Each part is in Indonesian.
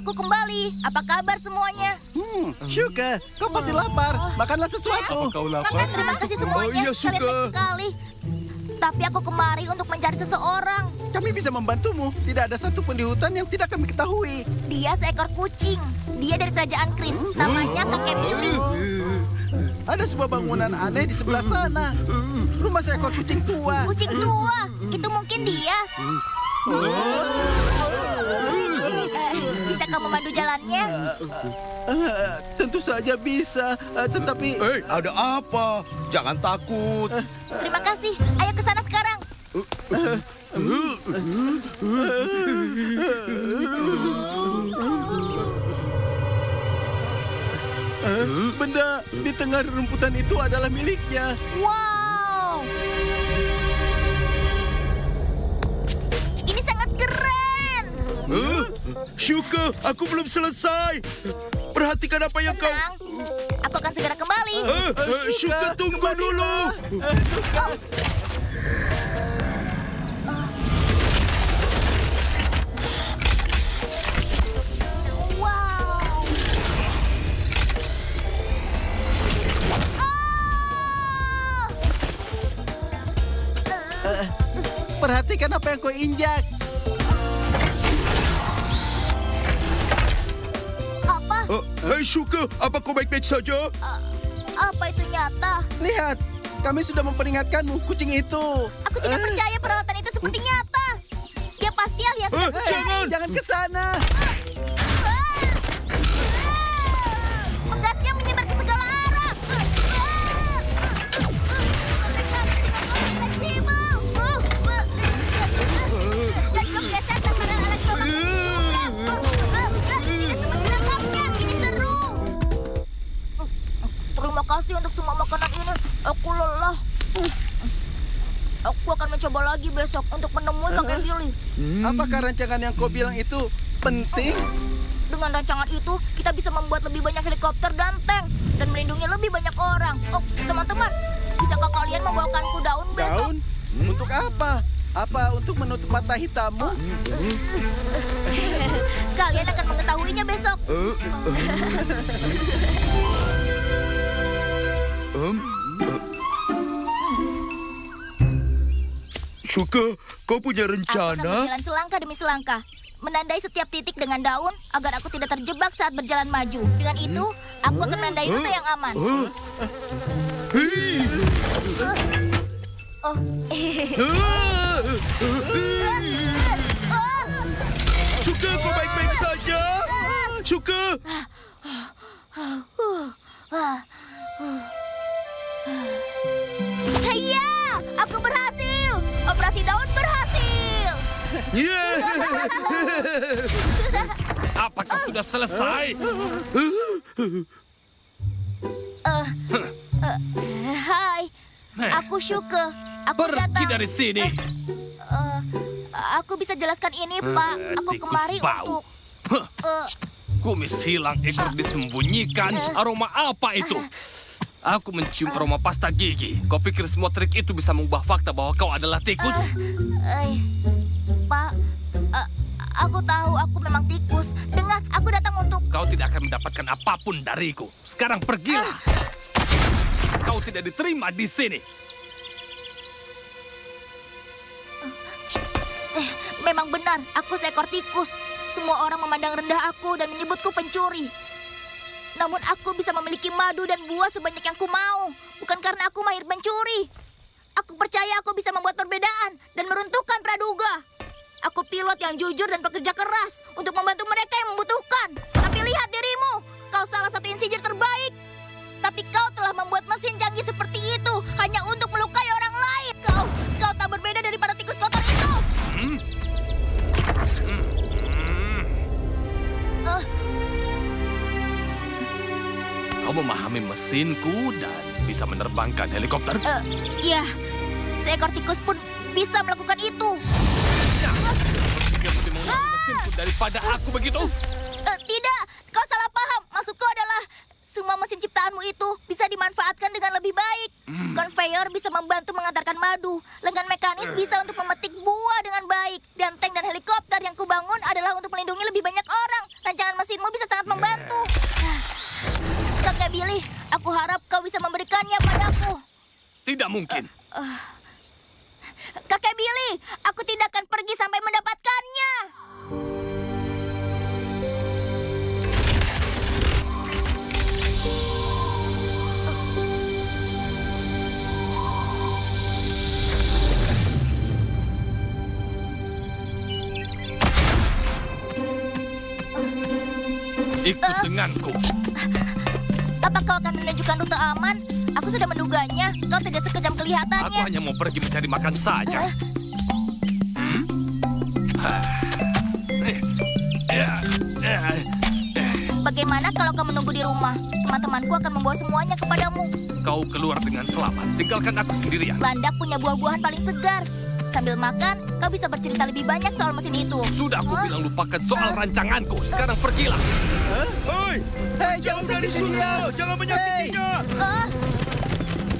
Aku kembali. Apa kabar semuanya? Shuka, kau pasti lapar. Makanlah sesuatu. Kau lapar? Terima kasih semuanya. Oh iya, Kalian Shuka. baik sekali. Tapi aku kemari untuk mencari seseorang. Kami bisa membantumu. Tidak ada satupun di hutan yang tidak kami ketahui. Dia seekor kucing. Dia dari kerajaan Kris. Namanya kakek Billy. Ada sebuah bangunan aneh di sebelah sana. Rumah seekor kucing tua. Kucing tua. Itu mungkin dia. Bisa kamu memandu jalannya? Tentu saja bisa, tetapi... Ada apa? Jangan takut. Terima kasih. Ayo ke sana sekarang. Benda di tengah rumputan itu adalah miliknya. Wow. Ini sangat keren. Shuka, aku belum selesai. Perhatikan apa yang kau... Tenang. Aku akan segera kembali. Shuka, tunggu dulu. Wow. Perhatikan apa yang kau injak. Apa? Hei Shuka, apa kau baik-baik saja? Apa itu nyata? Lihat, kami sudah memperingatkanmu, kucing itu. Aku tidak percaya peralatan itu seperti nyata. Dia pasti alias Jangan! Jangan ke sana. Gasnya menyebar ke segala arah. Terima kasih untuk semua makanan ini. Aku lelah. Aku akan mencoba lagi besok untuk menemui kakek Billy. Apakah rancangan yang kau bilang itu penting? Dengan rancangan itu, kita bisa membuat lebih banyak helikopter dan tank dan melindungi lebih banyak orang. Oh, teman-teman, bisakah kalian membawakanku daun besok? Daun? Untuk apa? Apa untuk menutup mata hitammu? Kalian akan mengetahuinya besok. Shuka, kau punya Aku akan rencana? berjalan selangkah demi selangkah, menandai setiap titik dengan daun agar aku tidak terjebak saat berjalan maju. Dengan itu, aku akan menandai rute yang aman. Hei! Oh, Shuka, kau baik-baik saja? Shuka! Haiya! Aku berhasil! Operasi daun berhasil! Yeah! Apakah sudah selesai? Hai, aku Shuka. Aku Pergi datang. dari sini. Aku bisa jelaskan ini, Pak. Aku Tikus kemari bau. untuk... eh, Kumis hilang, ekor disembunyikan. Aroma apa itu? Aku mencium aroma pasta gigi. Kau pikir semua trik itu bisa mengubah fakta bahwa kau adalah tikus? Pak, aku tahu aku memang tikus. Dengar, aku datang untuk... Kau tidak akan mendapatkan apapun dariku. Sekarang pergilah. Kau tidak diterima di sini. Memang benar, aku seekor tikus. Semua orang memandang rendah aku dan menyebutku pencuri. Namun aku bisa memiliki madu dan buah sebanyak yang ku mau. Bukan karena aku mahir mencuri. Aku percaya aku bisa membuat perbedaan dan meruntuhkan praduga. Aku pilot yang jujur dan pekerja keras untuk membantu mereka yang membutuhkan. Tapi lihat dirimu, kau salah satu insinyur terbaik. Tapi kau telah membuat mesin canggih seperti itu hanya untuk melukai orang lain. Kau tak berbeda dari para tikus kotor itu. Kau memahami mesinku dan bisa menerbangkan helikopter? Iya, seekor tikus pun bisa melakukan itu. Dia lebih mengenal mesinku daripada aku begitu? Tidak, kau salah paham. Maksudku adalah semua mesin ciptaanmu itu bisa dimanfaatkan dengan lebih baik. Conveyor bisa membantu mengantarkan madu. Lengan mekanis bisa untuk memetik buah dengan baik. Dan tank dan helikopter yang kubangun adalah untuk melindungi lebih banyak orang. Rancangan mungkin. Kakek Billy, aku tidak akan pergi sampai mendapatkannya. Ikut denganku. Apa kau akan menunjukkan rute aman? Aku sudah menduganya. Kau tidak sekejam Aku kelihatannya. hanya mau pergi mencari makan saja. Bagaimana kalau kau menunggu di rumah? Teman-temanku akan membawa semuanya kepadamu. Kau keluar dengan selamat. Tinggalkan aku sendirian. Landak punya buah-buahan paling segar. Sambil makan, kau bisa bercerita lebih banyak soal mesin itu. Sudah aku bilang lupakan soal rancanganku. Sekarang pergilah. Hei, Hei, jauh jangan dari sentuh dia. Suka. Jangan menyakitinya. Ah,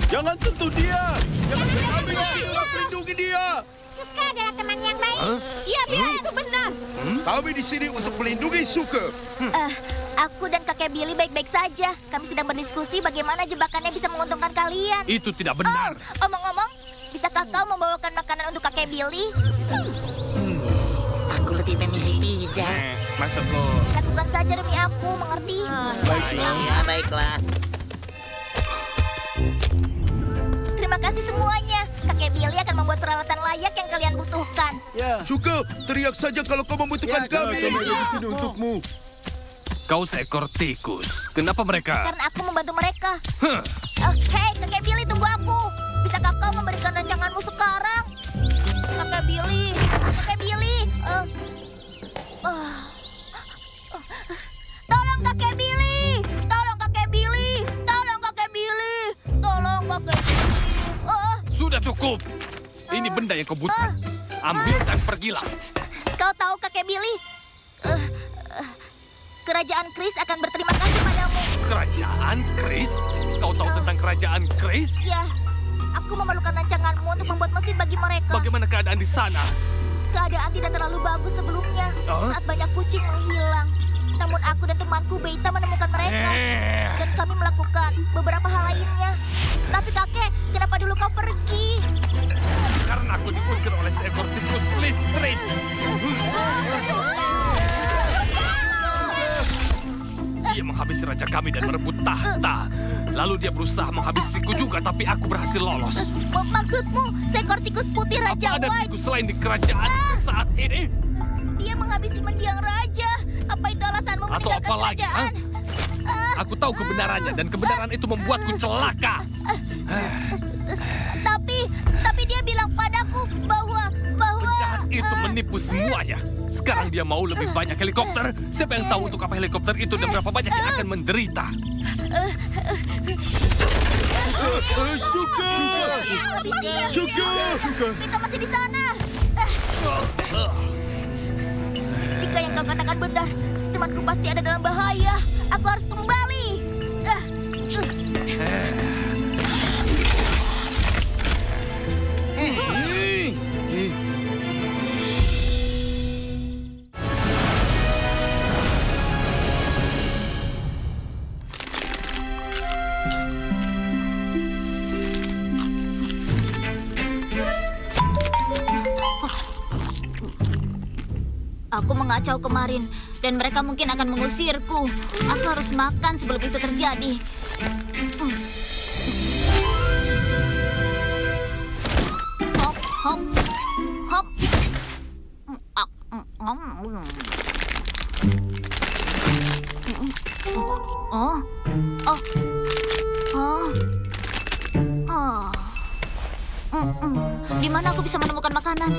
Jangan sentuh dia. Jangan kami di sini untuk melindungi dia. Suka adalah teman yang baik. Iya, itu benar. Kami di sini untuk melindungi Suka. Aku dan kakek Billy baik-baik saja. Kami sedang berdiskusi bagaimana jebakannya bisa menguntungkan kalian. Itu tidak benar. Omong-omong, bisakah kau membawakan makanan untuk kakek Billy? Aku lebih memilih tidak. Masukku. Lakukan saja demi aku, mengerti? Ya, baiklah. Terima kasih semuanya. Kakek Billy akan membuat peralatan layak yang kalian butuhkan. Ya. Suka, teriak saja kalau kau membutuhkan Ya, kami. kami ada di sini untukmu. Kau seekor tikus. Kenapa mereka? Karena aku membantu mereka. Huh. Hei, kakek Billy, tunggu aku. Bisakah kau memberikan rancanganmu sekarang? Kakek Billy, kakek Billy. Tolong kakek Billy, tolong kakek Billy, tolong kakek Billy, tolong kakek Billy. Sudah cukup. Ini benda yang kau butuhkan. Ambil dan pergilah. Kau tahu kakek Billy? Kerajaan Chris akan berterima kasih padamu. Kerajaan Chris? Kau tahu tentang kerajaan Chris? Ya, aku memerlukan rancanganmu untuk membuat mesin bagi mereka. Bagaimana keadaan di sana? Keadaan tidak terlalu bagus sebelumnya saat banyak kucing menghilang. Namun aku dan temanku Beita menemukan mereka. Dan kami melakukan beberapa hal lainnya. Tapi kakek, kenapa dulu kau pergi? Karena aku diusir oleh seekor tikus listrik. Dia menghabisi raja kami dan merebut tahta. Lalu dia berusaha menghabisiku juga, tapi aku berhasil lolos. Maksudmu, seekor tikus putih Raja Ada White? tikus lain di kerajaan saat ini? Dia menghabisi mendiang raja. Apa itu alasanmu Atau meninggalkan apa lagi? kerajaan? Aku tahu kebenarannya dan kebenaran itu membuatku celaka. Tapi dia bilang padaku bahwa Penjahat itu menipu semuanya. Sekarang dia mau lebih banyak helikopter. Siapa yang tahu untuk apa helikopter itu dan berapa banyak yang akan menderita? Suka. Suka. Kita masih di sana. Jika yang kau katakan benar, temanku pasti ada dalam bahaya. Aku harus kembali. Aku mengacau kemarin, dan mereka mungkin akan mengusirku. Aku harus makan sebelum itu terjadi. Hop, hop, hop. Oh, oh, oh, oh. Di mana aku bisa menemukan makanan?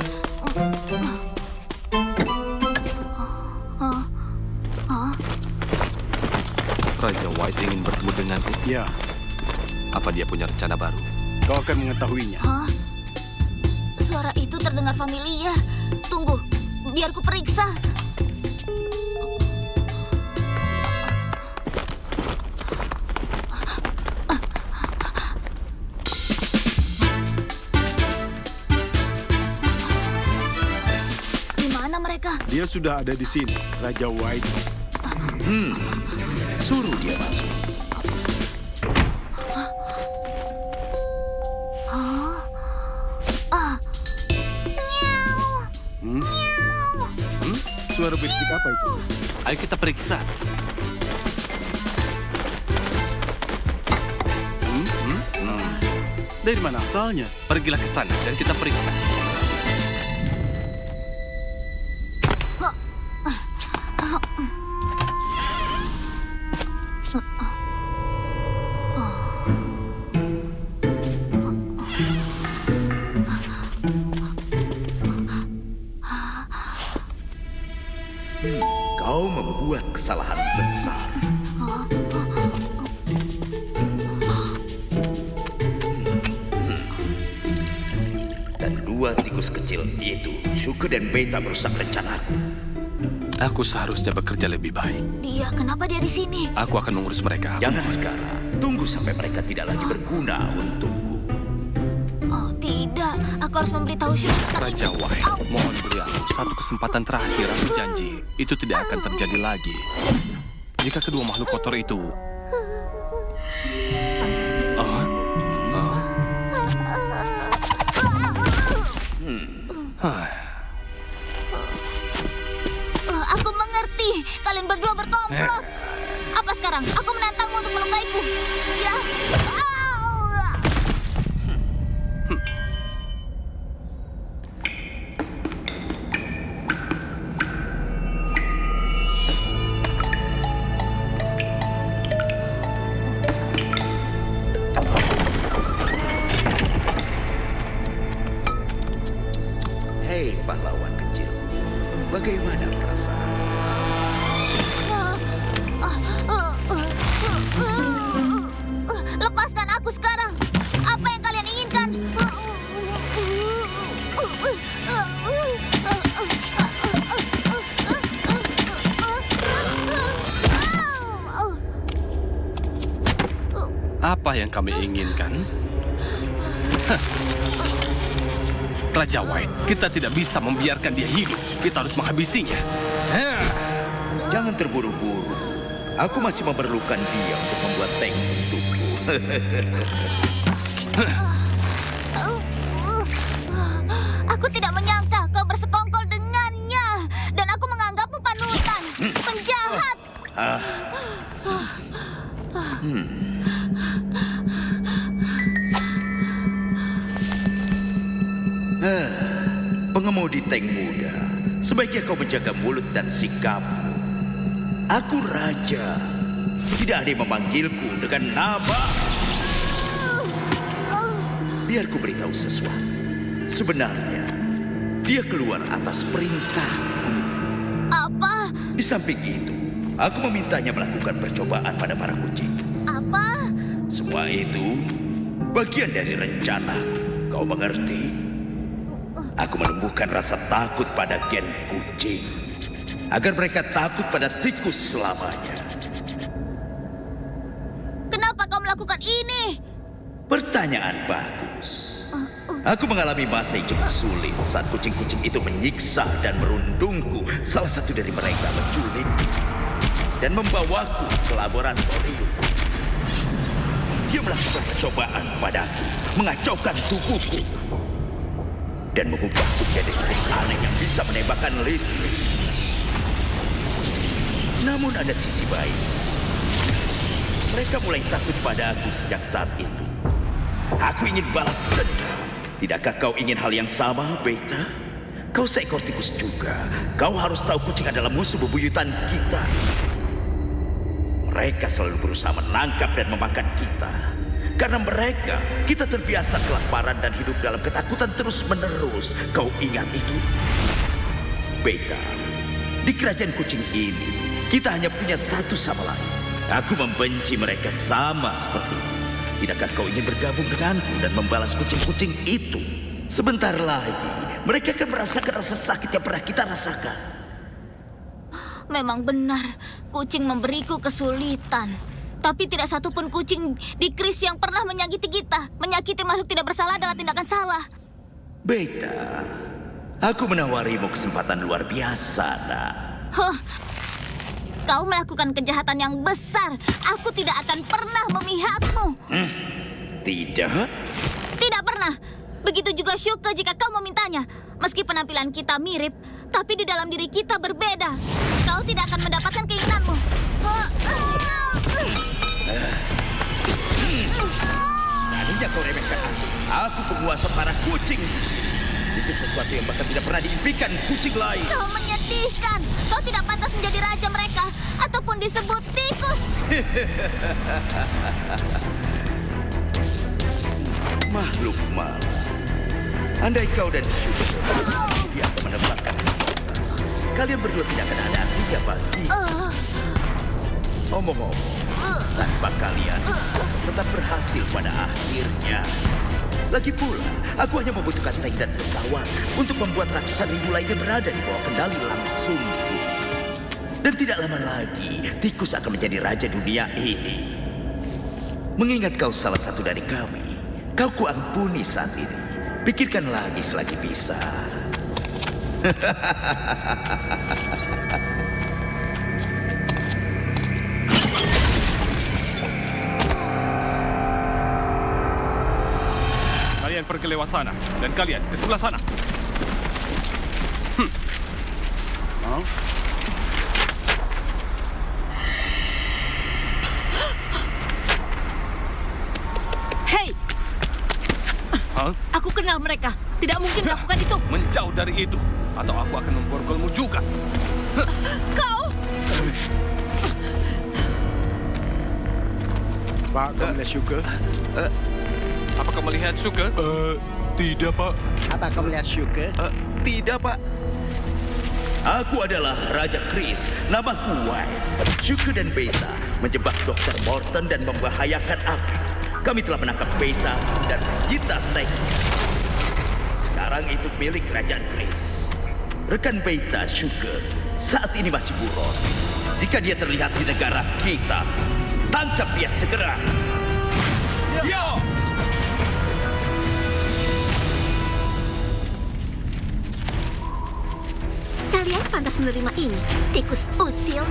Raja White ingin bertemu denganku. Ya, Apa dia punya rencana baru? kau akan mengetahuinya. Hah? Suara itu terdengar familiar. Tunggu, biar ku periksa. Di mana mereka? Dia sudah ada di sini, Raja White. Suruh dia masuk. Hah? Suara berisik apa itu? Ayo kita periksa. Dari mana asalnya? Pergilah ke sana dan kita periksa. Kau membuat kesalahan besar. Dan dua tikus kecil itu, Shuke dan Beta, merusak rencanaku. Aku seharusnya bekerja lebih baik. Kenapa dia di sini? Aku akan mengurus mereka. Jangan sekarang. Tunggu sampai mereka tidak lagi berguna untukku. Oh, tidak. Aku harus memberitahu Shuke. Raja White, mohon beri aku satu kesempatan terakhir. Aku janji, itu tidak akan terjadi lagi. Jika kedua makhluk kotor itu... Aku mengerti. Kalian berdua berkomplot. Apa sekarang? Aku menantangmu untuk melukaiku. Ya. Hei pahlawan kecil, bagaimana perasaan? Lepaskan aku sekarang. Apa yang kalian inginkan? Apa yang kami inginkan? Raja White, kita tidak bisa membiarkan dia hidup. Kita harus menghabisinya. Jangan terburu-buru. Aku masih memerlukan dia untuk membuat tank untukku. Aku tidak menyangka kau bersekongkol dengannya. Dan aku menganggapmu panutan. Penjahat. Pengemudi tank muda, sebaiknya kau menjaga mulut dan sikapmu. Aku raja. Tidak ada yang memanggilku dengan nama. Biar ku beritahu sesuatu. Sebenarnya, dia keluar atas perintahku. Apa? Di samping itu, aku memintanya melakukan percobaan pada para kucing. Apa? Semua itu bagian dari rencanaku. Kau mengerti? Aku menumbuhkan rasa takut pada gen kucing. Agar mereka takut pada tikus selamanya. Kenapa kau melakukan ini? Pertanyaan bagus. Aku mengalami masa yang cukup sulit saat kucing-kucing itu menyiksa dan merundungku. Salah satu dari mereka menculik dan membawaku ke laboratorium. Dia melakukan percobaan padaku, mengacaukan tubuhku, dan mengubahku menjadi kucing aneh yang bisa menembakkan listrik. Namun ada sisi baik. Mereka mulai takut padaku sejak saat itu. Aku ingin balas dendam. Tidakkah kau ingin hal yang sama, Beta? Kau seekor tikus juga. Kau harus tahu kucing adalah musuh bebuyutan kita. Mereka selalu berusaha menangkap dan memakan kita. Karena mereka, kita terbiasa kelaparan dan hidup dalam ketakutan terus-menerus. Kau ingat itu? Beta, di kerajaan kucing ini, kita hanya punya satu sama lain. Aku membenci mereka sama sepertimu. Tidakkah kau ingin bergabung denganku dan membalas kucing-kucing itu? Sebentar lagi, mereka akan merasakan rasa sakit yang pernah kita rasakan. Memang benar, kucing memberiku kesulitan. Tapi tidak satu pun kucing di Kris yang pernah menyakiti kita. Menyakiti makhluk tidak bersalah adalah tindakan salah. Beta, aku menawarimu kesempatan luar biasa, nak. Kau melakukan kejahatan yang besar. Aku tidak akan pernah memihakmu. Tidak? Tidak pernah. Begitu juga Shuke jika kau memintanya. Meski penampilan kita mirip, Tapi di dalam diri kita berbeda. Kau tidak akan mendapatkan keinginanmu. Beraninya kau remehkan aku. Aku penguasa para kucing. Itu sesuatu yang bahkan tidak pernah diimpikan kucing lain. Kau menyedihkan. Kau tidak pantas menjadi raja mereka. Ataupun disebut tikus. Makhluk malang. Andai kau dan Sugar dia akan menebakkan kalian berdua tidak akan ada artinya bagi. Omong-omong, tanpa kalian tetap berhasil pada akhirnya. Lagi pula, aku hanya membutuhkan tank dan pesawat untuk membuat ratusan ribu lainnya berada di bawah kendali langsung. Dan tidak lama lagi, tikus akan menjadi raja dunia ini. Mengingat kau salah satu dari kami, kau kuampuni saat ini. Pikirkan lagi selagi bisa. Kalian pergi lewat sana, dan kalian ke sebelah sana. Hei, Hah? aku kenal mereka. Tidak mungkin melakukan itu. Menjauh dari itu, atau aku akan memborgolmu juga. Kau! Pak, kau melihat Sugar? Apakah melihat Sugar? Tidak, Pak. Apa kau melihat Sugar? Tidak, Pak. Aku adalah Raja Chris, namaku White. Sugar dan Beta menjebak Dr. Morton dan membahayakan aku. Kami telah menangkap Beta dan menyita tanknya. Sekarang itu milik Kerajaan Chris. Rekan Beta, Sugar, saat ini masih buron. Jika dia terlihat di negara kita, tangkap dia segera. Yo! Kalian pantas menerima ini, tikus usil.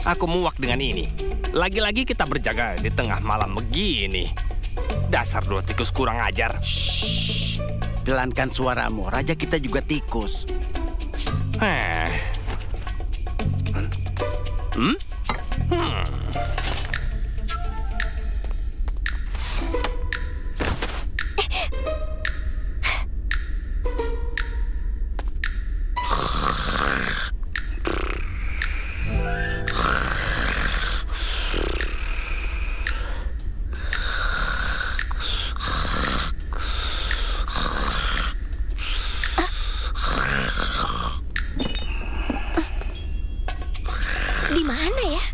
Aku muak dengan ini. Lagi-lagi kita berjaga di tengah malam begini. Dasar dua tikus kurang ajar. Pelankan suaramu, raja kita juga tikus. Di mana ya?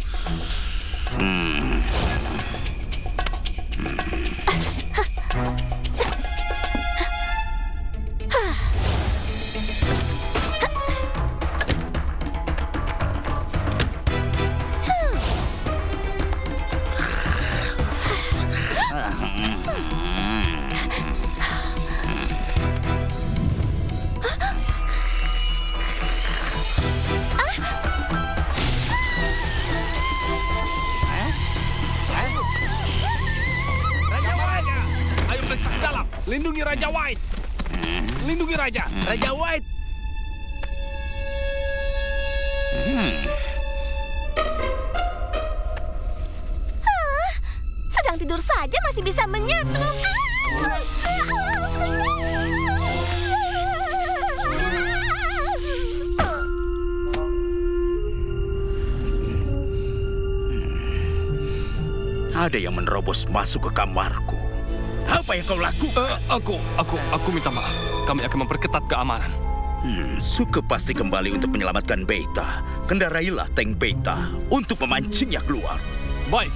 Lindungi Raja White. Lindungi Raja. Raja White! Sedang tidur saja masih bisa menyetruk. Ada yang menerobos masuk ke kamarku. Apa yang kau lakukan? Aku minta maaf. Kami akan memperketat keamanan. Suke pasti kembali untuk menyelamatkan Beta. Kendarailah tank Beta untuk memancingnya keluar. Baik.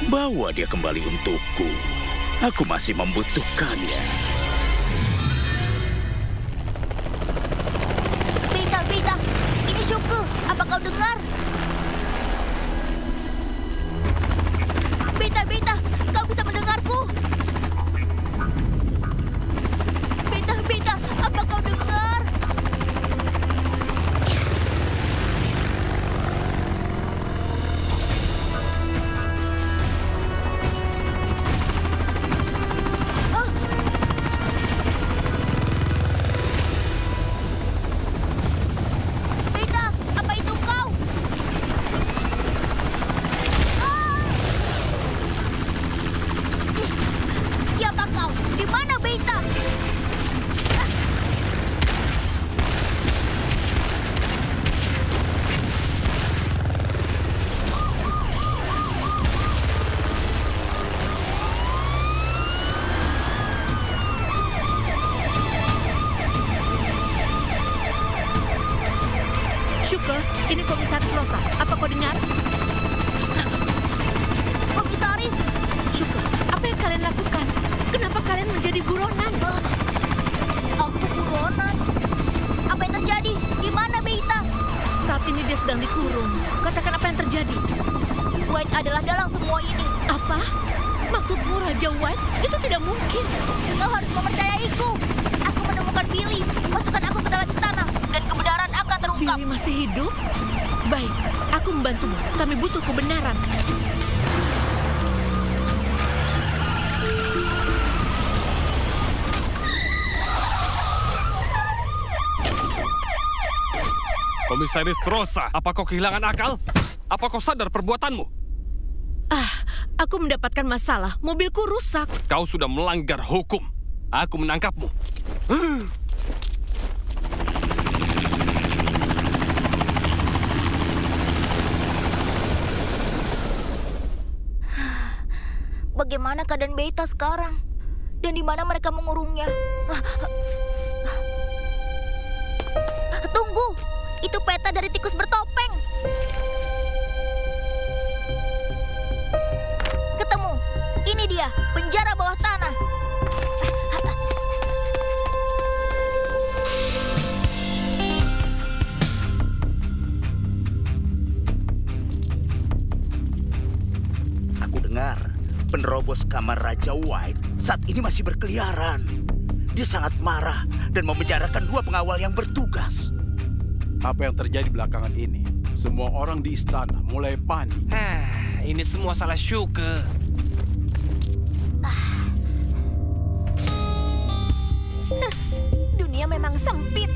Bawa dia kembali untukku. Aku masih membutuhkannya. Beta, ini Shuke. Apa kau dengar? Beta, kau bisa mendengarku? Beta, apa kau dengar? Beta, apa itu kau? Siapa kau? Di mana Beta? Shuke, ini Komisaris Rosa. Apa kau dengar? Komisaris, Shuke, apa yang kalian lakukan? Kenapa kalian menjadi buronan? aku buronan. Apa yang terjadi? Di mana Beta? Saat ini dia sedang dikurung. Katakan apa yang terjadi. White adalah dalang semua ini. Apa? Maksudmu Raja White? Itu tidak mungkin. Kau harus mempercayaiku. Aku menemukan Billy. Masukkan aku ke dalam istana. Dan kebenaran akan terungkap. Billy masih hidup? Baik, aku membantumu. Kami butuh kebenaran. Komisaris Rosa, apa kau kehilangan akal? Apa kau sadar perbuatanmu? Aku mendapatkan masalah. Mobilku rusak. Kau sudah melanggar hukum. Aku menangkapmu. Bagaimana keadaan Beta sekarang? Dan di mana mereka mengurungnya? Tunggu! Itu peta dari tikus bertopeng. Ketemu. Ini dia, penjara bawah tanah. Aku dengar penerobos kamar Raja White saat ini masih berkeliaran. Dia sangat marah dan memenjarakan 2 pengawal yang bertugas. Apa yang terjadi belakangan ini? Semua orang di istana mulai panik. Ini semua salah Shuke. Dunia memang sempit.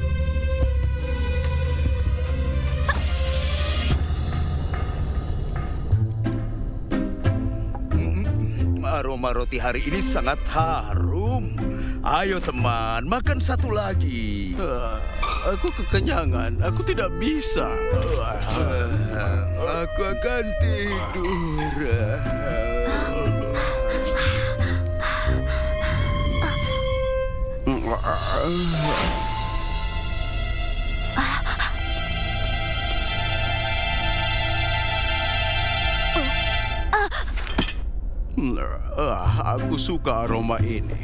Aroma roti hari ini sangat harum. Ayo teman, makan satu lagi. Aku kekenyangan. Aku tidak bisa. Aku akan tidur. Aku suka aroma ini.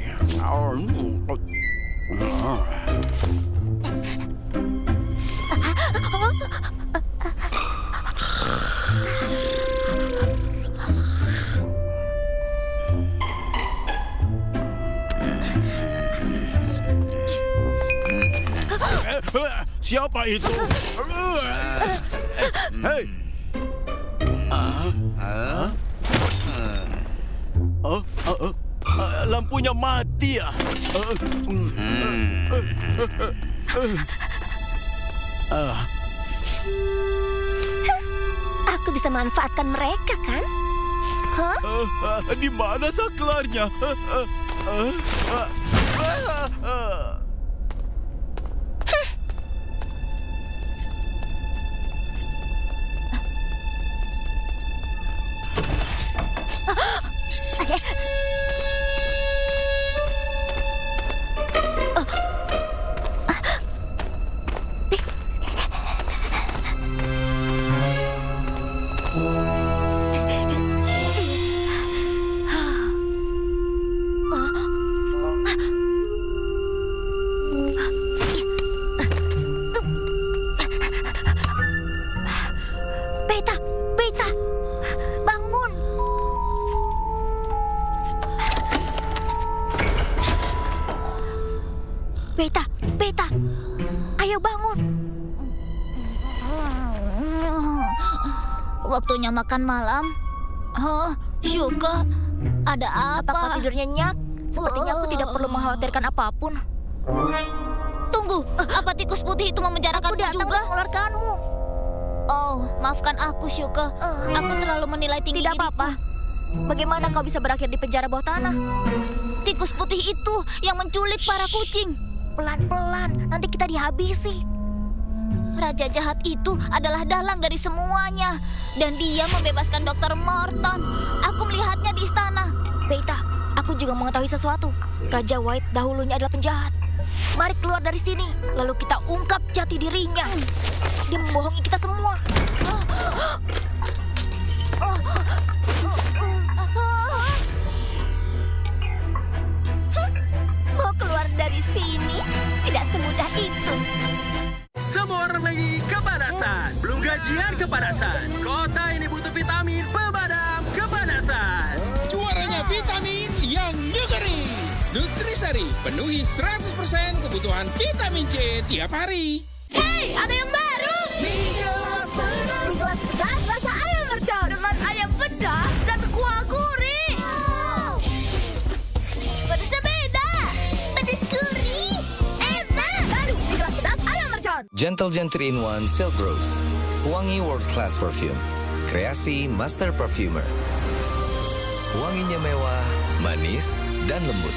Siapa itu? Hei! Lampunya mati ya? Aku bisa manfaatkan mereka, kan? Di mana saklarnya? Beta, Beta, ayo bangun. Waktunya makan malam. Syuka, ada apa? Apakah tidur nyenyak? Sepertinya aku tidak perlu mengkhawatirkan apapun. Tunggu, apa tikus putih itu memenjarakanmu juga? Aku datang mengeluarkanmu. Oh, maafkan aku, Syuka. Aku terlalu menilai tinggi diriku. Tidak apa-apa. Bagaimana kau bisa berakhir di penjara bawah tanah? Tikus putih itu yang menculik para kucing. Pelan-pelan, nanti kita dihabisi. Raja jahat itu adalah dalang dari semuanya. Dan dia membebaskan Dr. Morton. Aku melihatnya di istana. Beta, aku juga mengetahui sesuatu. Raja White dahulunya adalah penjahat. Mari keluar dari sini, lalu kita ungkap jati dirinya. Dia membohongi kita semua. Mau keluar dari sini? Tidak semudah itu. Semua orang lagi kepanasan. Belum gajian kepanasan. Kota ini butuh vitamin pemadam kepanasan. Juaranya vitamin yang nyugeri. Nutrisari, penuhi 100% kebutuhan vitamin C tiap hari. Hei, ada yang baru. Migos pedas rasa ayam mercon. Dengan ayam pedas dan kuah gurih. Wow. Pedasnya beda. Pedas gurih. Enak. Baru Migos pedas ayam mercon. Gentle Gentry in One Silk Rose. Wangi World Class Perfume. Kreasi Master Perfumer. Wanginya mewah, manis, dan lembut.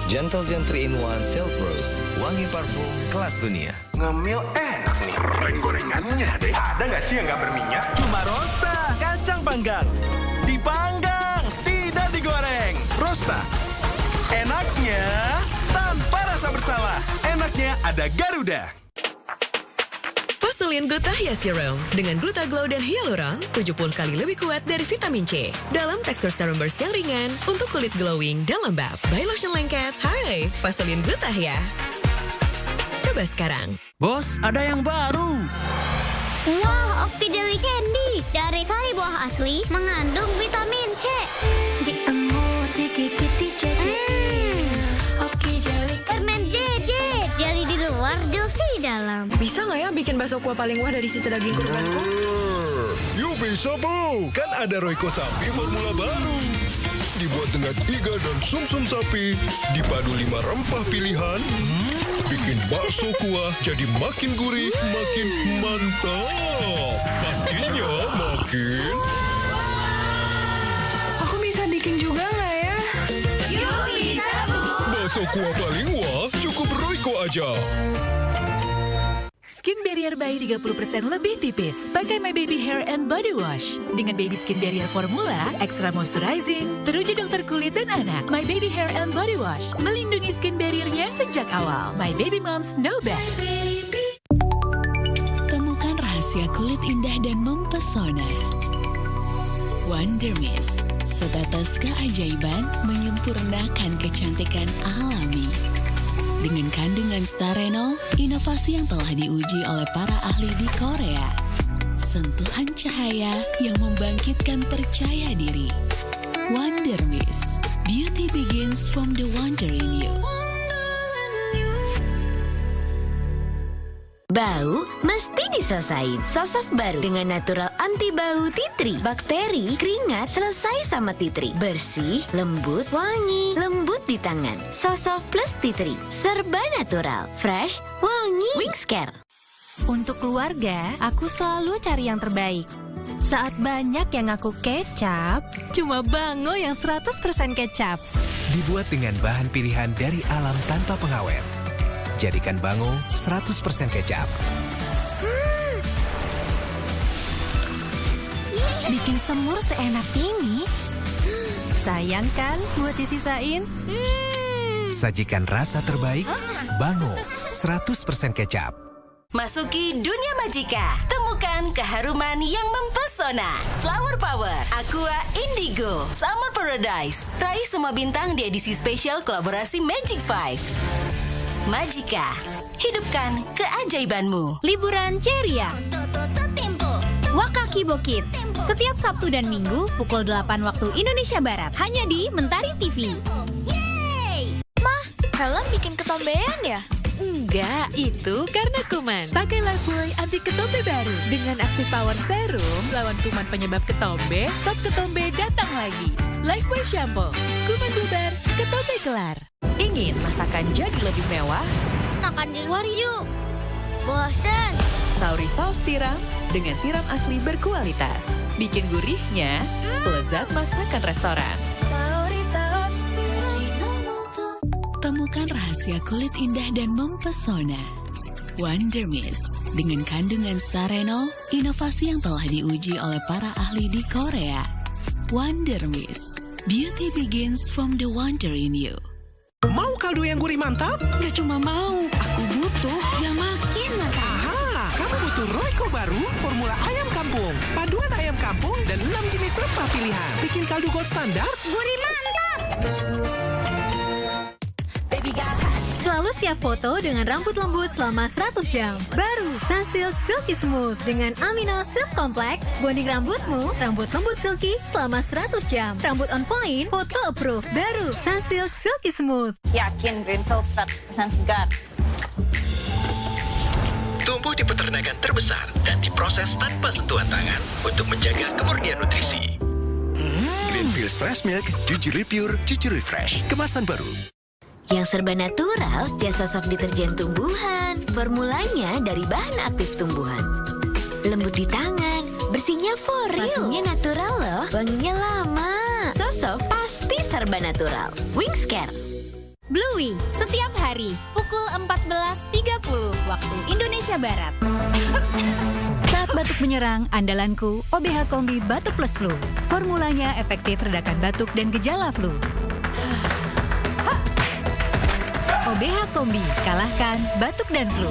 Gentle Gentry in One Silk Rose. Wangi parfum kelas dunia. Ngemil enak nih. Goreng-gorengannya deh. Ada nggak sih yang nggak berminyak? Cuma Rosta, kacang panggang. Dipanggang, tidak digoreng. Rosta. Enaknya tanpa rasa bersalah. Enaknya ada Garuda. Vaseline Glutathione Serum dengan Glutaglow dan Hyaluron 70 kali lebih kuat dari vitamin C dalam tekstur serum burst yang ringan untuk kulit glowing dan lembab. By Lotion Lengket, hai, Vaseline Glutathione. Coba sekarang. Bos, ada yang baru. Wah, Opti Jelly Candy dari sari buah asli mengandung vitamin C. Permen JJ, jelly di luar, juicy di dalam. Bisa nggak ya bikin bakso kuah paling wah dari sisa daging kurbanku? Yuk bisa, Bu. Kan ada Royco Sapi formula baru. Dibuat dengan iga dan sum-sum sapi, dipadu 5 rempah pilihan, bikin bakso kuah jadi makin gurih, makin mantap. Pastinya makin... Aku bisa bikin juga nggak ya? Yuk bisa, Bu. Bakso kuah paling wah, cukup Royco aja. Skin Barrier Bayi 30% lebih tipis. Pakai My Baby Hair and Body Wash. Dengan Baby Skin Barrier Formula, extra moisturizing, teruji dokter kulit dan anak. My Baby Hair and Body Wash. Melindungi skin barrier-nya sejak awal. My Baby Moms know best. Temukan rahasia kulit indah dan mempesona. Wonder Mist. Setetes keajaiban menyempurnakan kecantikan alami. Dengan kandungan starenol, inovasi yang telah diuji oleh para ahli di Korea. Sentuhan cahaya yang membangkitkan percaya diri. Wonder Mist. Beauty begins from the wonder in you. Bau mesti diselesain. Sosof baru dengan natural anti bau tea tree. Bakteri, keringat selesai sama tea tree. Bersih, lembut, wangi, lembut di tangan. Sosof plus tea tree. Serba natural, fresh, wangi. Wings Care. Untuk keluarga, aku selalu cari yang terbaik. Saat banyak yang ngaku kecap, cuma Bango yang 100% kecap. Dibuat dengan bahan pilihan dari alam tanpa pengawet. Jadikan Bango 100% kecap. Bikin semur seenak ini. Sayang kan buat disisain? Sajikan rasa terbaik, Bango 100% kecap. Masuki dunia Magika. Temukan keharuman yang mempesona. Flower Power, Aqua Indigo, Summer Paradise. Raih semua bintang di edisi spesial kolaborasi Magic 5. Magika, hidupkan keajaibanmu. Liburan ceria. Wakakibo Kids. Setiap Sabtu dan Minggu pukul 8 waktu Indonesia Barat. Hanya di Mentari TV. Yeay! Ma, Helen bikin ketawa ketombean ya? Enggak, itu karena kuman. Pakai Lifebuoy anti ketombe baru. Dengan Active Power Serum, lawan kuman penyebab ketombe, stop ketombe datang lagi. Lifebuoy Shampoo, kuman bubar, ketombe kelar. Ingin masakan jadi lebih mewah? Makan di luar yuk. Bosen. Sauri Saus Tiram dengan tiram asli berkualitas. Bikin gurihnya selezat masakan restoran. Sauri Saus. Temukan rahasia kulit indah dan mempesona. Wonder Mist dengan kandungan starenol, inovasi yang telah diuji oleh para ahli di Korea. Wonder Mist, beauty begins from the wonder in you. Mau kaldu yang gurih mantap? Gak cuma mau, aku butuh yang makin mantap. Aha, kamu butuh Royco baru, formula ayam kampung. Paduan ayam kampung dan 6 jenis rempah pilihan. Bikin kaldu gold standar Gurih mantap. Selalu siap foto dengan rambut lembut selama 100 jam. Baru Sunsilk Silky Smooth dengan Amino Silk Complex. Bonding rambutmu, rambut lembut silky selama 100 jam. Rambut on point, foto approve. Baru Sunsilk Silky Smooth. Yakin Greenfield 100% segar. Tumbuh di peternakan terbesar dan diproses tanpa sentuhan tangan untuk menjaga kemurnian nutrisi. Greenfield Fresh Milk, Jujuri Pure, Jujuri Fresh, kemasan baru. Yang serba natural, dia sosok deterjen tumbuhan. Formulanya dari bahan aktif tumbuhan. Lembut di tangan, bersihnya for real. Parfumnya natural loh, wanginya lama. Sosok pasti serba natural. Wings Care. Bluey, setiap hari pukul 14.30 waktu Indonesia Barat. Saat batuk menyerang, andalanku OBH Kombi Batuk Plus Flu. Formulanya efektif redakan batuk dan gejala flu. OBH Kombi, kalahkan batuk dan flu.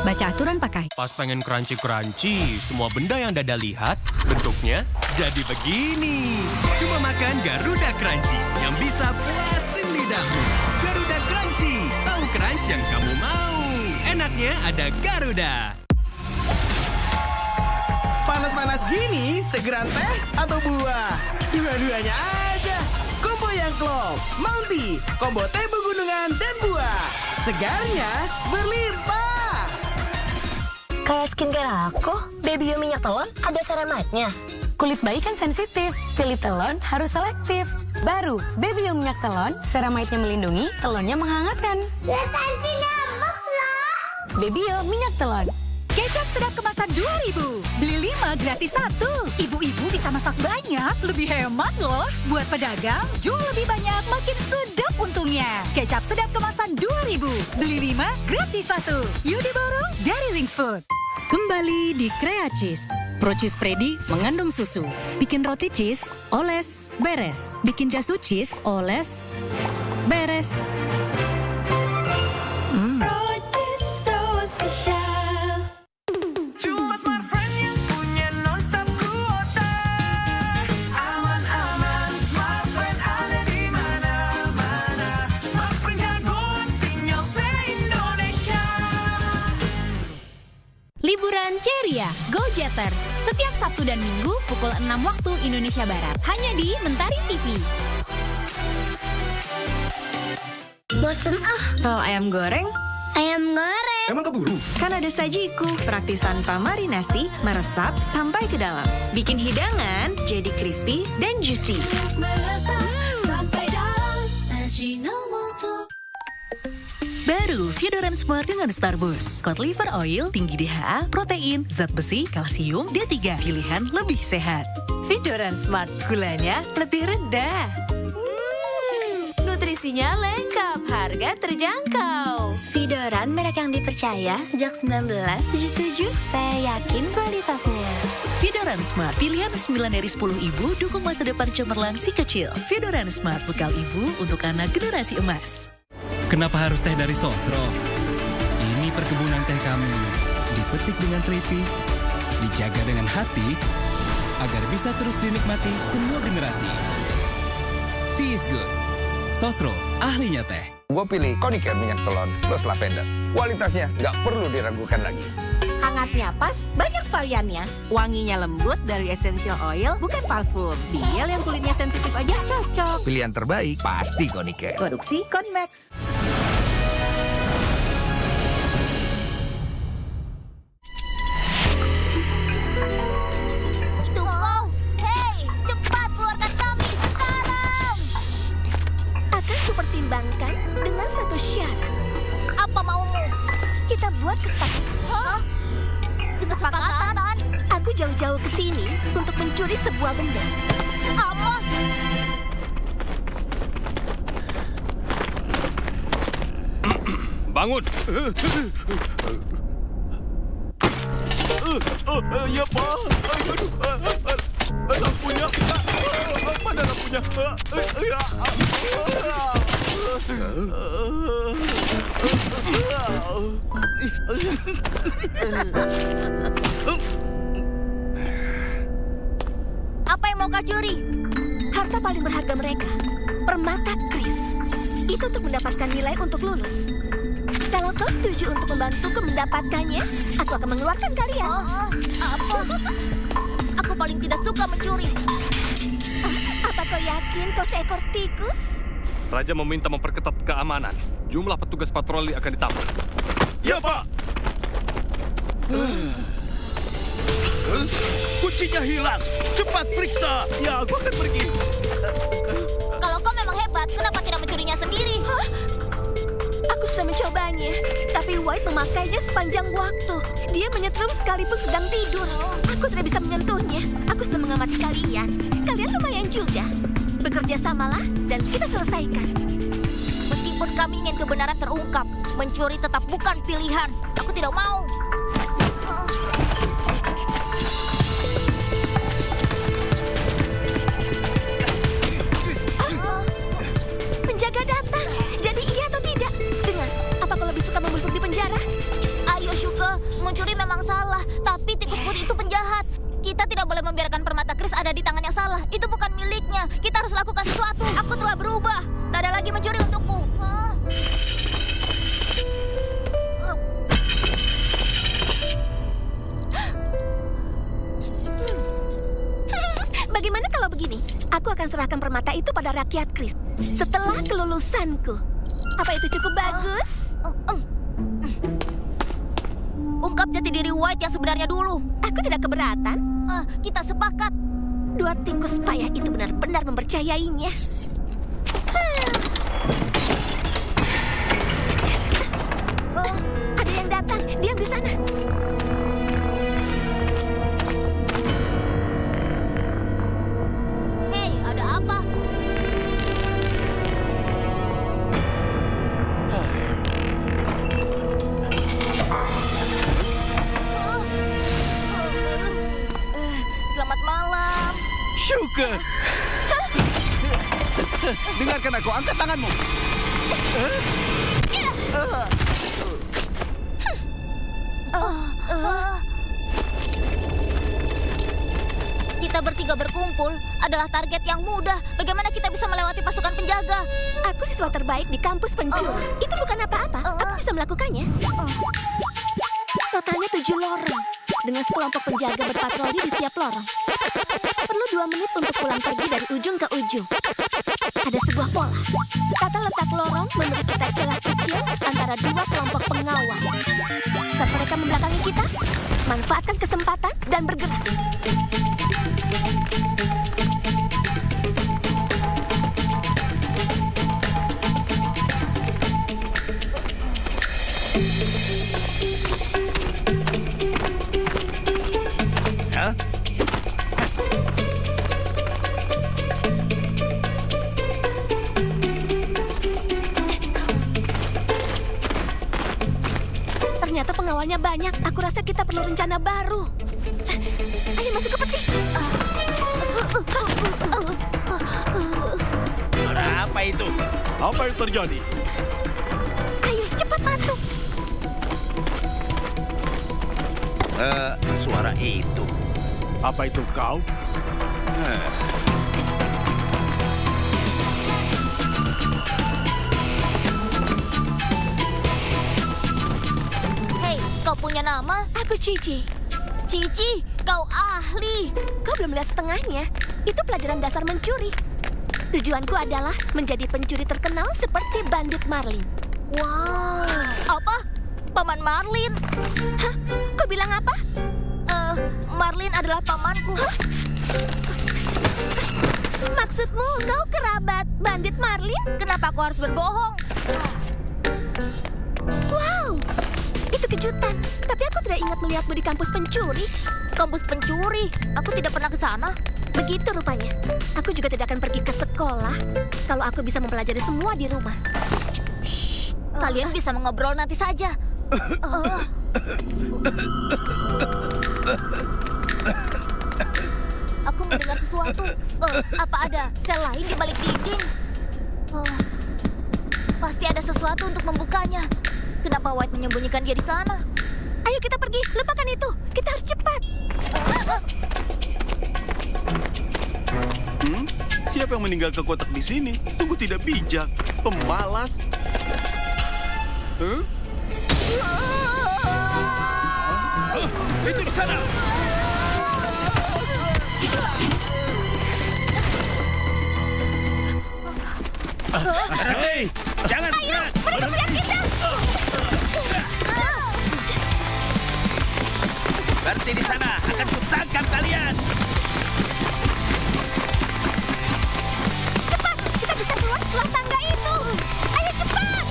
Baca aturan pakai. Pas pengen crunchy-crunchy, semua benda yang Dada lihat, bentuknya jadi begini. Cuma makan Garuda Crunchy yang bisa puasin lidahmu. Garuda Crunchy, tahu crunch yang kamu mau. Enaknya ada Garuda. Panas-panas gini, segeran teh atau buah? Dua-duanya aja. Combo yang klop, Mounty, combo teh pegunungan dan buah. Segarnya berlimpah. Kayak skincare aku, Baby You minyak telon ada ceramidnya. Kulit bayi kan sensitif, pilih telon harus selektif. Baru Baby You minyak telon, ceramidnya melindungi, telonnya menghangatkan. Baby You minyak telon. Kecap sedap kemasan 2.000. Beli 5 gratis 1. Ibu-ibu bisa masak banyak, lebih hemat loh. Buat pedagang, jual lebih banyak, makin sedap untungnya. Kecap sedap kemasan 2.000. Beli 5 gratis 1. Yuk diborong dari Wings Food. Kembali di Crea Cheese. Pro Cheese Predi mengandung susu. Bikin roti cheese, oles, beres. Bikin jasu cheese, oles, beres. Liburan ceria, Go Jetters. Setiap Sabtu dan Minggu pukul 6 waktu Indonesia Barat. Hanya di Mentari TV. Bosen Kalau ayam goreng? Ayam goreng. Emang keburu? Kan ada sajiku, praktis tanpa marinasi, meresap sampai ke dalam. Bikin hidangan jadi crispy dan juicy. Sampai dalam Ajinomoto. Baru Fiodoran Smart dengan Starboost. Cod liver oil, tinggi DHA, protein, zat besi, kalsium, D3. Pilihan lebih sehat. Fiodoran Smart, gulanya lebih rendah. Nutrisinya lengkap, harga terjangkau. Fidoran merek yang dipercaya sejak 1977. Saya yakin kualitasnya. Fiodoran Smart, pilihan 9 dari 10 ibu, dukung masa depan cemerlang si kecil. Fiodoran Smart, bekal ibu untuk anak generasi emas. Kenapa harus teh dari Sosro? Ini perkebunan teh kami. Dipetik dengan teliti, dijaga dengan hati, agar bisa terus dinikmati semua generasi. Tea is good. Sosro, ahlinya teh. Gue pilih Konica minyak telon plus lavender. Kualitasnya nggak perlu diragukan lagi. Hangatnya pas, banyak variannya. Wanginya lembut dari essential oil, bukan parfum. Biel yang kulitnya sensitif aja cocok. Pilihan terbaik pasti Konica. Produksi Conmex. pertimbangkan dengan satu syarat. Apa maumu? Kita buat kesepakatan. Hah? Kesepakatan? Aku jauh-jauh ke sini untuk mencuri sebuah benda. Apa? Bangun! Ya, Pak. Lampunya. Mana lampunya? Apa yang mau kau curi? Harta paling berharga mereka, permata kris. Itu untuk mendapatkan nilai untuk lulus. Kalau kau setuju untuk membantuku mendapatkannya, aku akan mengeluarkan kalian. Apa? Aku paling tidak suka mencuri. Apa kau yakin kau seekor tikus? Raja meminta memperketat keamanan. Jumlah petugas patroli akan ditambah. Ya, Pak. Kuncinya hilang. Cepat periksa. Ya, aku akan pergi. Kalau kau memang hebat, kenapa tidak mencurinya sendiri? Hah? Aku sudah mencobanya, tapi White memakainya sepanjang waktu. Dia menyetrum sekalipun sedang tidur. Aku tidak bisa menyentuhnya. Aku sudah mengamati kalian. Kalian lumayan juga. Bekerja samalah dan kita selesaikan. Meskipun kami ingin kebenaran terungkap, mencuri tetap bukan pilihan. Aku tidak mau. Penjaga datang. Jadi iya atau tidak? Dengar, apa kau lebih suka membusuk di penjara? Ayo, Shuke. Mencuri memang salah, tapi tikus putih itu penjahat. Kita tidak boleh membiarkan permata kris ada di tangan yang salah. Itu bukan miliknya. Kita harus lakukan sesuatu. Aku telah berubah. Tak ada lagi mencuri untukku. Bagaimana kalau begini? Aku akan serahkan permata itu pada rakyat kris setelah kelulusanku. Apa itu cukup bagus? Ungkap jati diri White yang sebenarnya dulu. Aku tidak keberatan. Kita sepakat. Dua tikus payah itu benar-benar mempercayainya. Ada yang datang. Diam di sana. Hei, ada apa? Selamat malam. Shuke. Dengarkan aku, angkat tanganmu. Kita bertiga berkumpul adalah target yang mudah. Bagaimana kita bisa melewati pasukan penjaga? Aku siswa terbaik di kampus pencuri. Itu bukan apa-apa. Aku bisa melakukannya. Totalnya 7 lorong. Dengan sekelompok penjaga berpatroli di tiap lorong. Perlu 2 menit untuk pulang pergi dari ujung ke ujung. Ada sebuah pola. Tata letak lorong memberi kita celah kecil antara 2 kelompok pengawal. Saat mereka membelakangi kita, manfaatkan kesempatan dan bergerak. Ternyata pengawalnya banyak. Aku rasa kita perlu rencana baru. Ayo masuk ke peti. Apa itu? Apa yang terjadi? Ayo cepat masuk. Suara itu. Apa itu kau? Hei, kau punya nama? Aku Cici. Cici, kau ahli. Kau belum lihat setengahnya. Itu pelajaran dasar mencuri. Tujuanku adalah menjadi pencuri terkenal seperti Bandit Marlin. Wow. Apa? Paman Marlin? Hah? Kau bilang apa? Marlin adalah pamanku. Maksudmu kau kerabat Bandit Marlin? Kenapa aku harus berbohong? Wow, itu kejutan. Tapi aku tidak ingat melihatmu di kampus pencuri. Kampus pencuri? Aku tidak pernah ke sana. Begitu rupanya. Aku juga tidak akan pergi ke sekolah kalau aku bisa mempelajari semua di rumah. Kalian bisa mengobrol nanti saja. Aku mendengar sesuatu. Apa ada sel lain di balik dinding? Pasti ada sesuatu untuk membukanya. Kenapa White menyembunyikan dia di sana? Ayo kita pergi, lupakan itu. Kita harus cepat. Siapa yang meninggalkan kotak di sini? Sungguh tidak bijak. Pemalas. Itu di sana. Hei, jangan berat. Mereka melihat kita. Berhenti di sana, akan kutangkap kalian. Cepat, kita bisa keluar setelah tangga itu. Ayo cepat.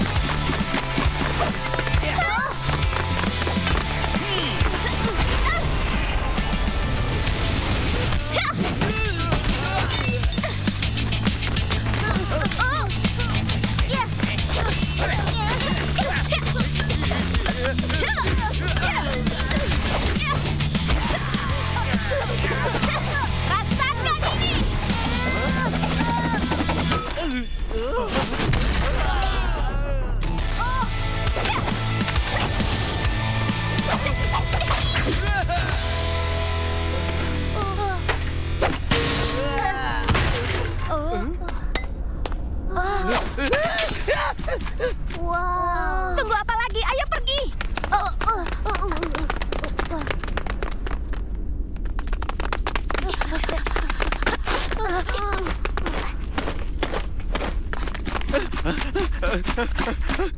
Wow. Tunggu apa lagi? Ayo pergi.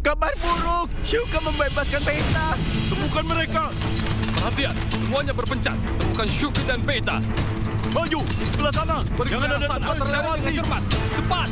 Kabar buruk. Shuka membebaskan Beta. Temukan mereka. Perhatian, semuanya berpencar. Temukan Shuka dan Beta. Maju, sebelah sana. Jangan ada tempat terlewati. Cepat, cepat.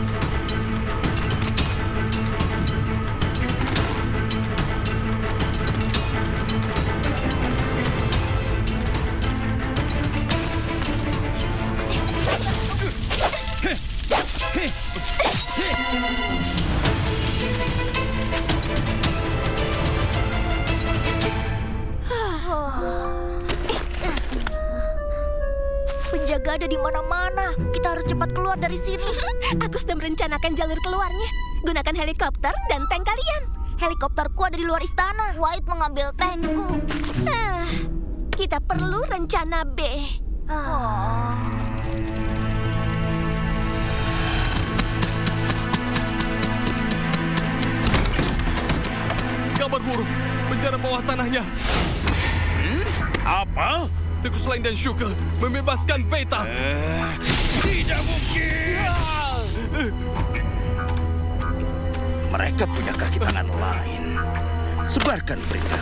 Penjaga ada di mana-mana. Kita harus cepat keluar dari sini. Aku sedang merencanakan jalur keluarnya. Gunakan helikopter dan tank kalian. Helikopterku ada di luar istana. White mengambil tankku. Kita perlu rencana B. Kabar buruk. Penjara bawah tanahnya. Apa? Tikus lain dan Shuka membebaskan Beta. Tidak mungkin. Mereka punya kaki tangan lain. Sebarkan berita.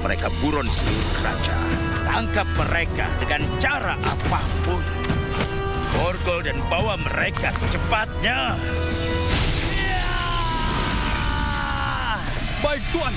Mereka buron seluruh kerajaan. Tangkap mereka dengan cara apapun. Borgol dan bawa mereka secepatnya. Baik, Tuan.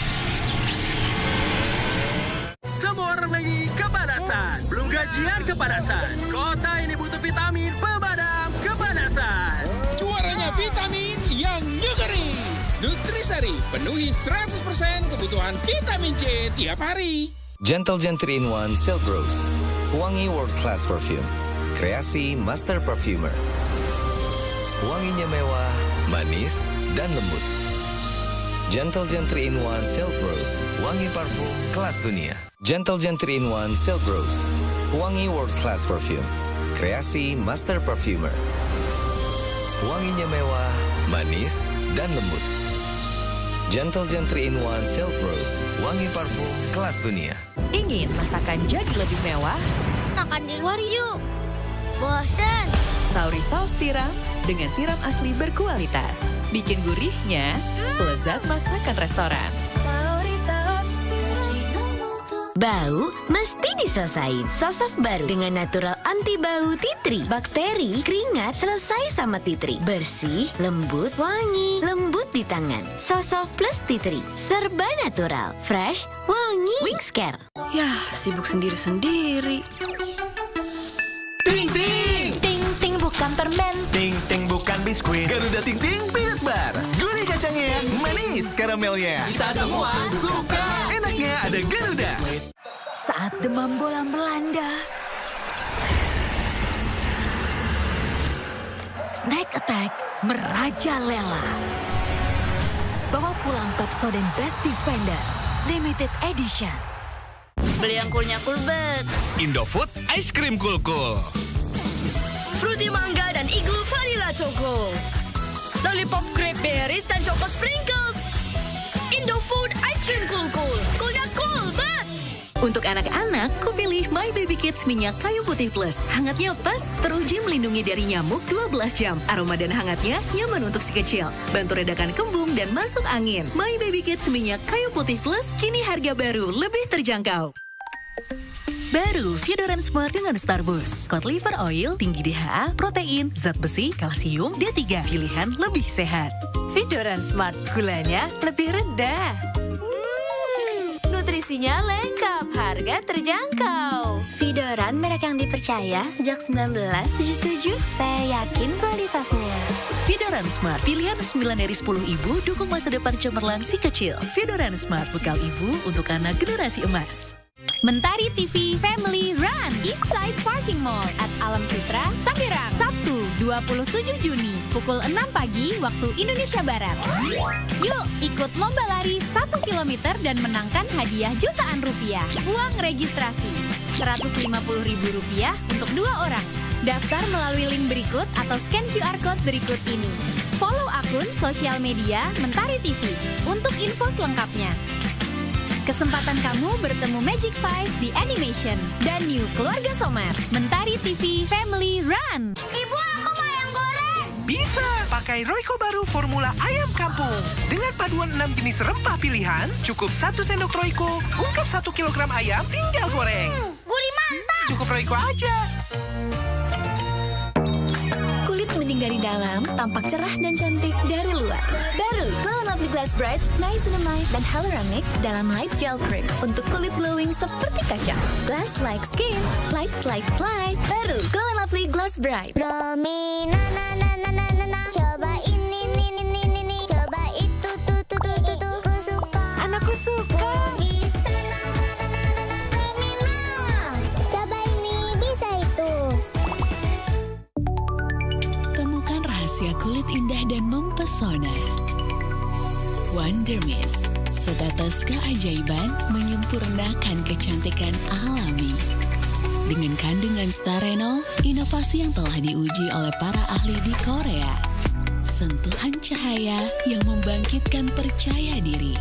Semua orang lagi kepanasan. Belum gajian kepanasan. Kota ini butuh vitamin pemadam kepanasan. Juaranya vitamin yang nyugeri. Nutrisari, penuhi 100% kebutuhan vitamin C tiap hari. Gentle Gen 3-in-1 Silk Rose. Wangi World Class Perfume. Kreasi Master Perfumer. Wanginya mewah, manis, dan lembut. Gentle Gen 3-in-1 Silk Rose. Wangi parfum kelas dunia. Gentle Gen 3-in-1 Silk Rose. Wangi World Class Perfume. Kreasi Master Perfumer. Wanginya mewah, manis, dan lembut. Gentle Gen 3-in-1 Silk Rose. Wangi parfum kelas dunia. Ingin masakan jadi lebih mewah? Makan di luar yuk. Bosen. Sauri saus tiram dengan tiram asli berkualitas. Bikin gurihnya selezat masakan restoran. Sauri saus bau mesti diselesain. Sosok baru dengan natural anti bau tea tree. Bakteri, keringat selesai sama tea tree. Bersih, lembut, wangi. Lembut di tangan. So Soft Plus Tea Tree. Serba natural, fresh, wangi. Wingscare. Yah, sibuk sendiri-sendiri. Ting ting. Ting ting bukan permen. Ting ting bukan biskuit. Garuda Ting Ting Peanut Bar. Gurih kacangnya, manis karamelnya. Kita semua suka. Enaknya ada Garuda. Saat demam bola melanda, Snack Attack merajalela. Bawa pulang Pepsodent Best Defender Limited Edition. Beli yang coolnya Coolbet. Indofood Ice Cream Cool. Fruity Mangga dan Igloo Vanilla Choco. Lollipop Grape Berries dan Choco Sprinkles. Indofood Ice Cream Cool. Coolnya cool banget. Untuk anak-anak, ku pilih My Baby Kids Minyak Kayu Putih Plus. Hangatnya pas, teruji melindungi dari nyamuk 12 jam. Aroma dan hangatnya nyaman untuk si kecil. Bantu redakan kembung dan masuk angin. My Baby Kids Minyak Kayu Putih Plus, kini harga baru lebih terjangkau. Baru Fiodoran Smart dengan Starboost. Cod liver oil, tinggi DHA, protein, zat besi, kalsium, D3. Pilihan lebih sehat. Fiodoran Smart, gulanya lebih rendah. Nutrisinya lengkap, harga terjangkau. Fiodoran merek yang dipercaya sejak 1977. Saya yakin kualitasnya. Fiodoran Smart, pilihan 9 dari 10 ibu, dukung masa depan cemerlang si kecil. Fiodoran Smart, bekal ibu untuk anak generasi emas. Mentari TV Family Run Eastside Parking Mall at Alam Sutra, Tangerang. Sabtu 27 Juni pukul 6 pagi waktu Indonesia Barat. Yuk ikut lomba lari 1 km dan menangkan hadiah jutaan rupiah. Uang registrasi Rp150.000 untuk 2 orang. Daftar melalui link berikut atau scan QR Code berikut ini. Follow akun sosial media Mentari TV untuk info selengkapnya. Kesempatan kamu bertemu Magic 5 di Animation dan New Keluarga Somad. Mentari TV Family Run. Ibu, aku mau ayam goreng. Bisa pakai Royco baru formula ayam kampung. Dengan paduan 6 jenis rempah pilihan, cukup 1 sendok Royco, ungkap 1 kilogram ayam, tinggal goreng. Gurih mantap. Cukup Royco aja. Kulit bening dari dalam, tampak cerah dan cantik dari luar. Baru Glow & Lovely Glass Bright, Niacinamide dan Hyaluronic dalam Light Gel Cream untuk kulit glowing seperti kaca. Glass like skin, light like light. Baru Glow & Lovely Glass Bright. Romi, na. Coba ini. Coba itu, tuh. Ku suka. Anakku suka. Bisa, na. Coba ini, bisa itu. Temukan rahasia kulit indah dan mempesona. Wonder Mist, setetes keajaiban menyempurnakan kecantikan alami. Dengan kandungan starenol, inovasi yang telah diuji oleh para ahli di Korea. Sentuhan cahaya yang membangkitkan percaya diri.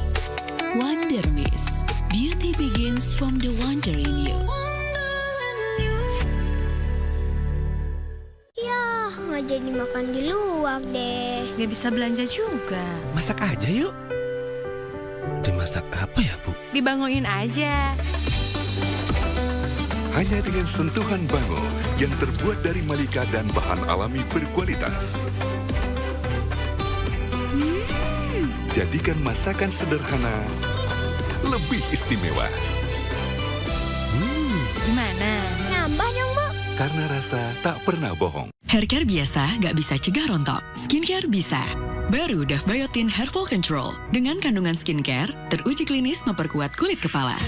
Wonder Mist, beauty begins from the wonder in you. Yah, nggak jadi makan di luar deh. Nggak bisa belanja juga. Masak aja yuk. Dimasak apa ya, Bu? Dibangunin aja. Hanya dengan sentuhan bango yang terbuat dari malika dan bahan alami berkualitas. Jadikan masakan sederhana lebih istimewa. Gimana? Nambah dong, Bu. Karena rasa tak pernah bohong. Haircare biasa nggak bisa cegah rontok. Skincare bisa. Baru Dove Biotin Hair Fall Control. Dengan kandungan skincare, teruji klinis memperkuat kulit kepala.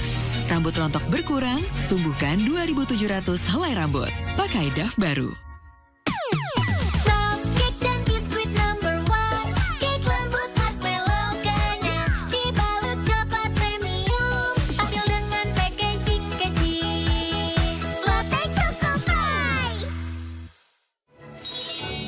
Rambut rontok berkurang, tumbuhkan 2.700 helai rambut. Pakai Dove baru. Soft cake dan biskuit number 1. Cake lembut marshmallow kenyal. Dibalut coklat premium. Tampil dengan packaging kecil. Latte Choco Pie.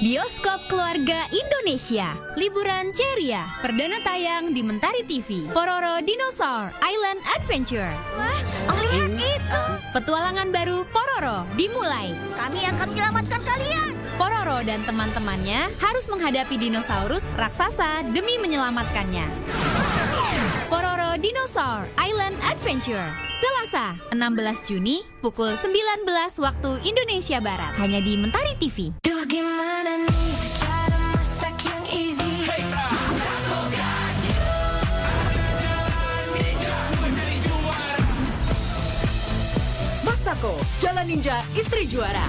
Bioskop Keluarga Indonesia. Liburan ceria. Perdana tayang di Mentari TV. Pororo Dinosaur Island Adventure. Wah, lihat itu. Petualangan baru Pororo dimulai. Kami akan menyelamatkan kalian. Pororo dan teman-temannya harus menghadapi dinosaurus raksasa demi menyelamatkannya. Pororo Dinosaur Island Adventure. Selasa, 16 Juni, pukul 19 waktu Indonesia Barat. Hanya di Mentari TV. Duh, gimana nih cara masak yang easy? Ninja, istri juara.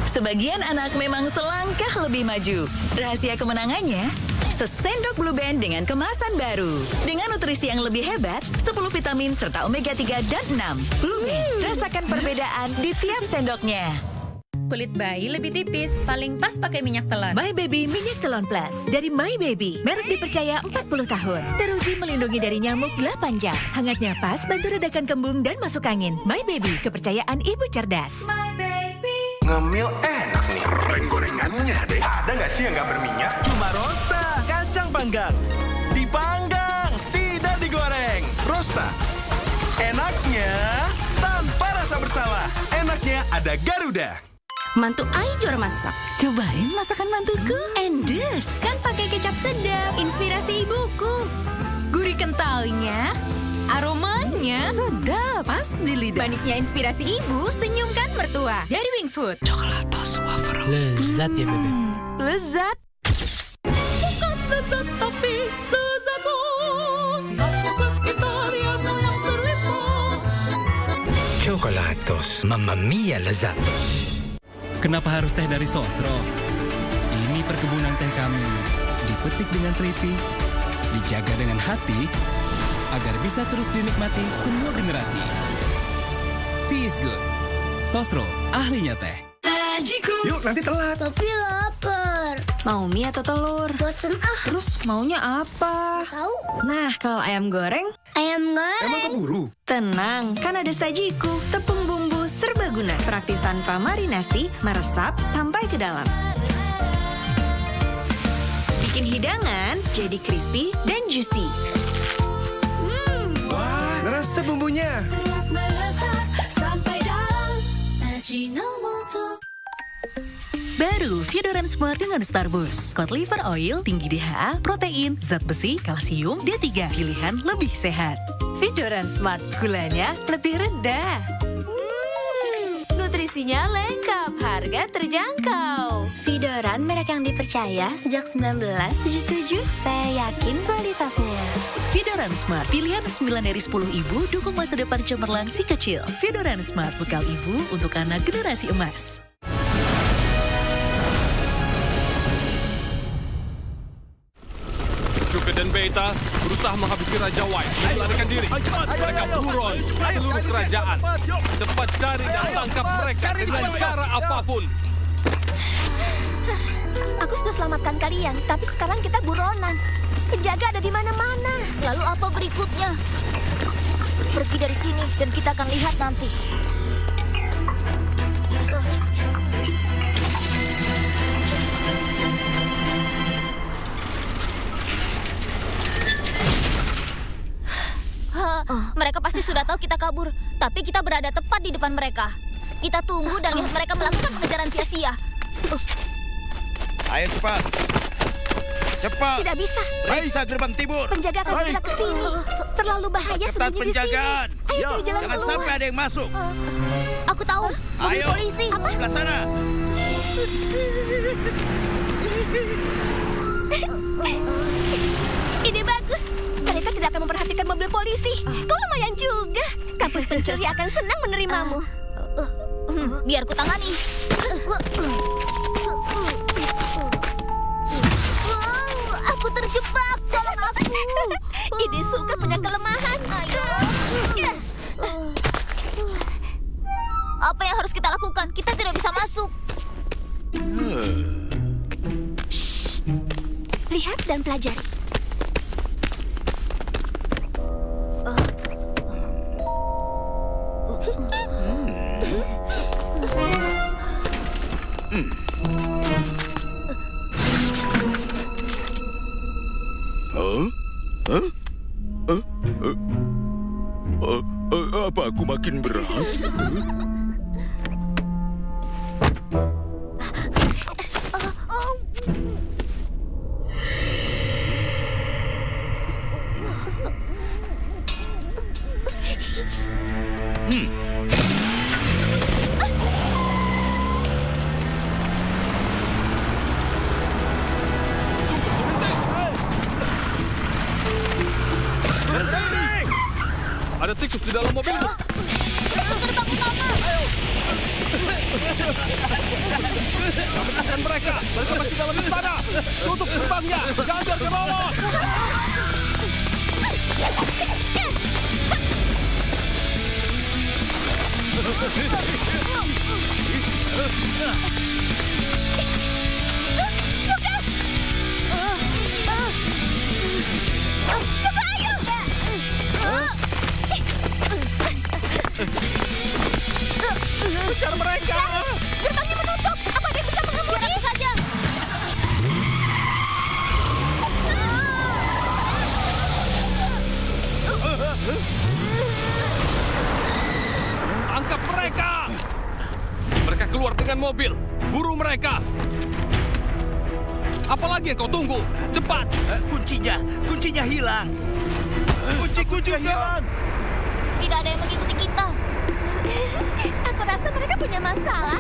Sebagian anak memang selangkah lebih maju. Rahasia kemenangannya, sesendok Blue Band dengan kemasan baru. Dengan nutrisi yang lebih hebat, 10 vitamin serta omega 3 dan 6. Blue Band, rasakan perbedaan di tiap sendoknya. Kulit bayi lebih tipis, paling pas pakai minyak telon. My Baby Minyak Telon Plus dari My Baby. Merek dipercaya 40 tahun. Teruji melindungi dari nyamuk 8 jam. Hangatnya pas, bantu redakan kembung dan masuk angin. My Baby, kepercayaan ibu cerdas. My Baby. Ngemil enak nih. Goreng-gorengannya deh. Ada nggak sih yang nggak berminyak? Cuma Rosta, kacang panggang. Dipanggang, tidak digoreng. Rosta. Enaknya tanpa rasa bersalah. Enaknya ada Garuda. Mantu Ai juara masak. Cobain masakan mantuku. Endes, kan pakai kecap sedap. Inspirasi ibuku. Gurih kentalnya, aromanya sedap, pas di lidah. Manisnya inspirasi ibu, senyumkan mertua. Dari Wings Food. Coklatos wafer. Lezat ya, Bebe. Lezat. Bukan lezat, tapi lezatos. Coklat Italia yang terlipat. Coklatos, mamma mia lezatos. Kenapa harus teh dari Sosro? Ini perkebunan teh kami. Dipetik dengan teliti, dijaga dengan hati, agar bisa terus dinikmati semua generasi. Tea is good. Sosro, ahlinya teh. Sajiku. Yuk, nanti telat. Tapi lapar. Mau mie atau telur? Bosen ah. Terus maunya apa? Tahu. Nah, kalau ayam goreng? Ayam goreng. Emang keburu? Tenang, kan ada Sajiku. Tepung bumbu serbaguna. Praktis tanpa marinasi, meresap sampai ke dalam. Bikin hidangan jadi crispy dan juicy. Wah, rasa bumbunya. Baru Fiodoran Smart dengan Starboost. Cod liver oil, tinggi DHA, protein, zat besi, kalsium, D3. Pilihan lebih sehat. Fiodoran Smart, gulanya lebih rendah. Nutrisinya lengkap, harga terjangkau. Fidoran merek yang dipercaya sejak 1977. Saya yakin kualitasnya. Fidoran Smart, pilihan 9 dari 10 ibu, dukung masa depan cemerlang si kecil. Fidoran Smart, bekal ibu untuk anak generasi emas. Shuka dan Beta berusaha menghabisi Raja White dan melarikan diri. Mereka buron seluruh kerajaan. Cepat cari dan tangkap mereka dengan cara apapun. Aku sudah selamatkan kalian, tapi sekarang kita buronan. Penjaga ada di mana-mana. Lalu apa berikutnya? Pergi dari sini dan kita akan lihat nanti. Mereka pasti sudah tahu kita kabur, tapi kita berada tepat di depan mereka. Kita tunggu dan lihat mereka melakukan pengejaran sia-sia. Ayo cepat. Cepat. Tidak bisa. Periksa gerbang timur. Penjaga akan segera ke sini. Terlalu bahaya Ketat sembunyi di sini. penjagaan. Ayo cari jalan Jangan keluar. sampai ada yang masuk. Aku tahu. Mobil Ayo. polisi. Apa? Sebelah sana. Ide bagus. Mereka tidak akan memperhatikan mobil polisi. Kau lumayan juga. Kampus pencuri akan senang menerimamu. Biar ku tangani. Aku terjebak. Tolong aku. Ide suka punya kelemahan. Apa yang harus kita lakukan? Kita tidak bisa masuk. Lihat dan pelajari. Apa aku makin berat? Ada tikus di dalam mobil. Gerbang Lepaskan mereka. Mereka masih dalam istana. Tutup gerbangnya. Jangan biarkan lolos. Kejar mereka! Gerbangnya menutup! Apa dia bisa menghambur ini saja? Tangkap mereka! Mereka keluar dengan mobil. Buru mereka! Apalagi yang kau tunggu? Cepat! Kuncinya hilang. Kunci hilang! Tidak ada yang mengikuti kita. Aku rasa mereka punya masalah.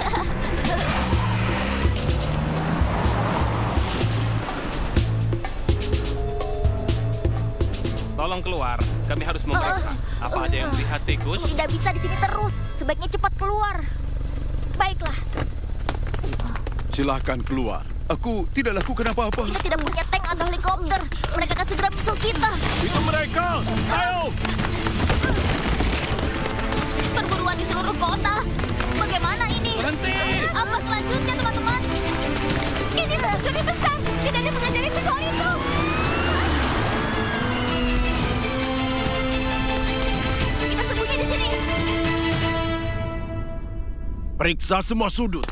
Tolong keluar. Kami harus memeriksa. Apa ada yang melihat tikus? Tidak bisa di sini terus. Sebaiknya cepat keluar. Baiklah. Silahkan keluar. Aku tidak lakukan apa-apa. Kita tidak punya tank atau helikopter. Mereka akan segera menyusul kita. Itu mereka! Ayo! Perburuan di seluruh kota. Bagaimana ini? Berhenti! Apa selanjutnya, teman-teman? Ini lebih besar. Tidak ada mengajari soal itu. Kita sembunyi di sini. Periksa semua sudut.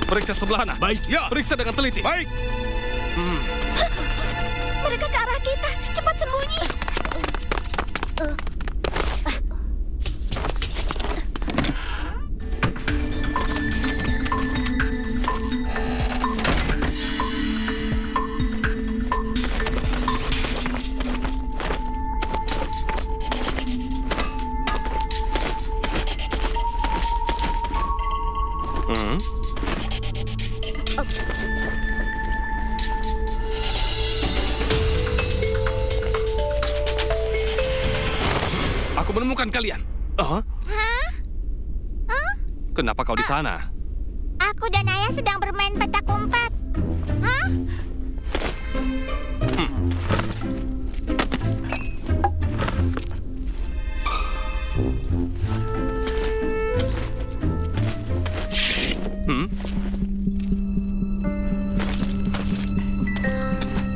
Periksa sebelah sana. Baik. Ya, periksa dengan teliti. Baik. Mereka ke arah kita. Cepat sembunyi. Aku menemukan kalian. Hah? Kenapa kau di sana? Aku dan Ayah sedang bermain petak umpet. Hah?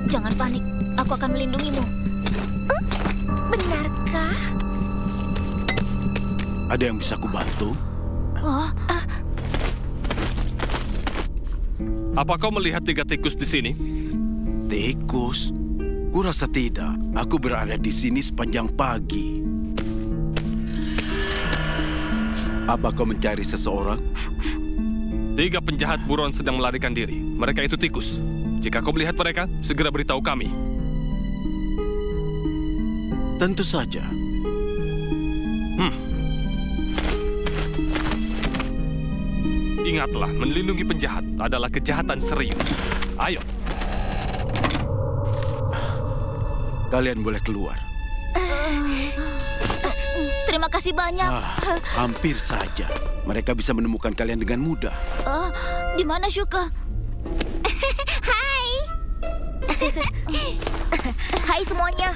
Jangan panik. Aku akan melindungimu. Benarkah? Ada yang bisa kubantu? Oh, Apa kau melihat 3 tikus di sini? Tikus? Kurasa tidak. Aku berada di sini sepanjang pagi. Apa kau mencari seseorang? 3 penjahat buron sedang melarikan diri. Mereka itu tikus. Jika kau melihat mereka, segera beritahu kami. Tentu saja. Ingatlah, melindungi penjahat adalah kejahatan serius. Ayo. Kalian boleh keluar. terima kasih banyak. Hampir saja. Mereka bisa menemukan kalian dengan mudah. Di mana Shuka? Hai. Hai semuanya.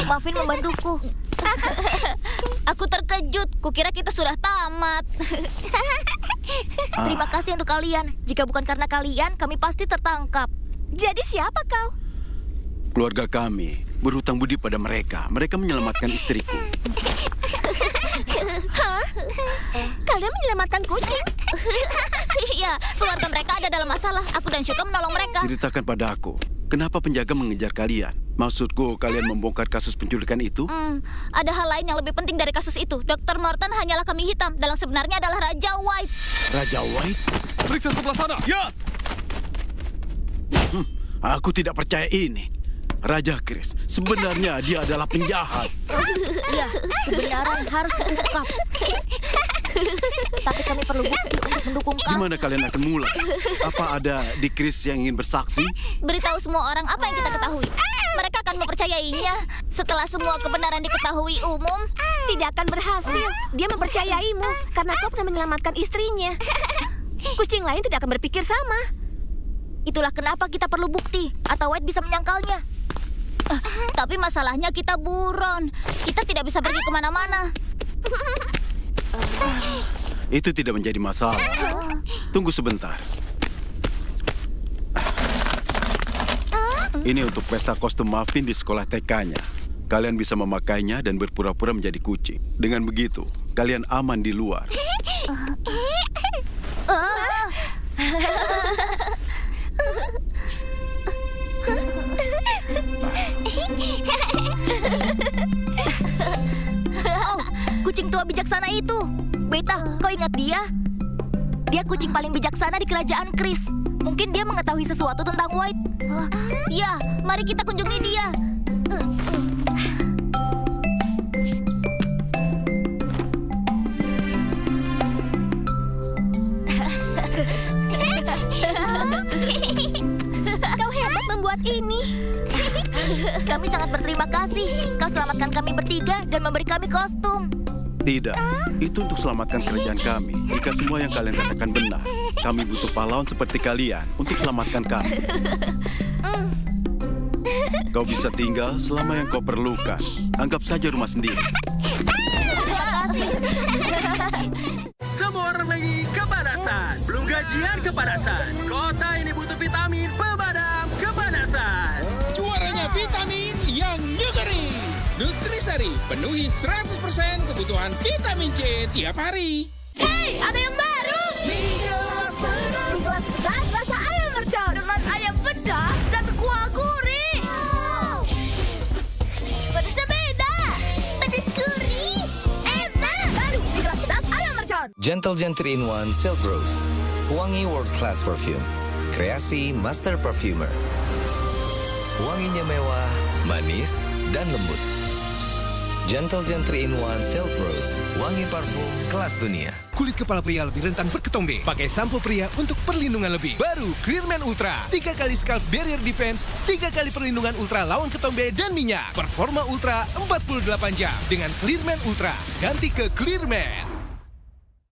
Maafin membantuku. Aku terkejut. Kukira kita sudah tamat. Terima kasih untuk kalian. Jika bukan karena kalian, kami pasti tertangkap. Jadi siapa kau? Keluarga kami berhutang budi pada mereka. Mereka menyelamatkan istriku. Hah? Kalian menyelamatkan kucing? Iya, keluarga mereka ada dalam masalah. Aku dan Shuka menolong mereka. Ceritakan pada aku, kenapa penjaga mengejar kalian? Maksudku, kalian membongkar kasus penculikan itu? Ada hal lain yang lebih penting dari kasus itu. Dr. Morton hanyalah kambing hitam. Dalam sebenarnya adalah Raja White. Raja White? Periksa sebelah sana. Ya! Aku tidak percaya ini. Raja Chris, sebenarnya dia adalah penjahat. Iya, kebenaran harus diungkap. Tapi kami perlu bukti untuk mendukung kami. Gimana kalian akan mulai? Apa ada di Chris yang ingin bersaksi? Beritahu semua orang apa yang kita ketahui. Mereka akan mempercayainya. Setelah semua kebenaran diketahui umum, tidak akan berhasil. Dia mempercayaimu karena kau pernah menyelamatkan istrinya. Kucing lain tidak akan berpikir sama. Itulah kenapa kita perlu bukti, atau White bisa menyangkalnya. Tapi masalahnya kita buron. Kita tidak bisa pergi kemana-mana. Itu tidak menjadi masalah. Tunggu sebentar. Ini untuk pesta kostum muffin di sekolah TK-nya. Kalian bisa memakainya dan berpura-pura menjadi kucing. Dengan begitu, kalian aman di luar. Oh, kucing tua bijaksana itu. Beta, kau ingat dia? Dia kucing paling bijaksana di kerajaan Chris. Mungkin dia mengetahui sesuatu tentang White. Ya, mari kita kunjungi dia. Kau hebat membuat ini. Kami sangat berterima kasih. Kau selamatkan kami bertiga dan memberi kami kostum. Tidak, itu untuk selamatkan kerajaan kami. Jika semua yang kalian katakan benar, kami butuh pahlawan seperti kalian untuk selamatkan kami. Kau bisa tinggal selama yang kau perlukan. Anggap saja rumah sendiri. Terima kasih. Semua orang lagi kepanasan. Belum gajian kepanasan. Kota ini butuh vitamin pemadam kepanasan. Juaranya vitamin yang nyugeri. Nutrisari, penuhi 100% kebutuhan vitamin C tiap hari. Hei, ada yang baru. Migos pedas rasa ayam mercon. Dengan ayam pedas dan kuah gurih. Pedasnya beda. Pedas gurih. Enak. Baru Migos pedas ayam mercon. Gentle Gen 3-in-1 Silk Rose. Wangi World Class Perfume. Kreasi Master Perfumer. Wanginya mewah, manis, dan lembut. Gentle Gen 3-in-1 Silk Rose. Wangi parfum kelas dunia. Kulit kepala pria lebih rentan berketombe. Pakai sampo pria untuk perlindungan lebih. Baru Clearman Ultra. 3 kali scalp barrier defense. 3 kali perlindungan ultra lawan ketombe dan minyak. Performa ultra 48 jam. Dengan Clearman Ultra. Ganti ke Clearman.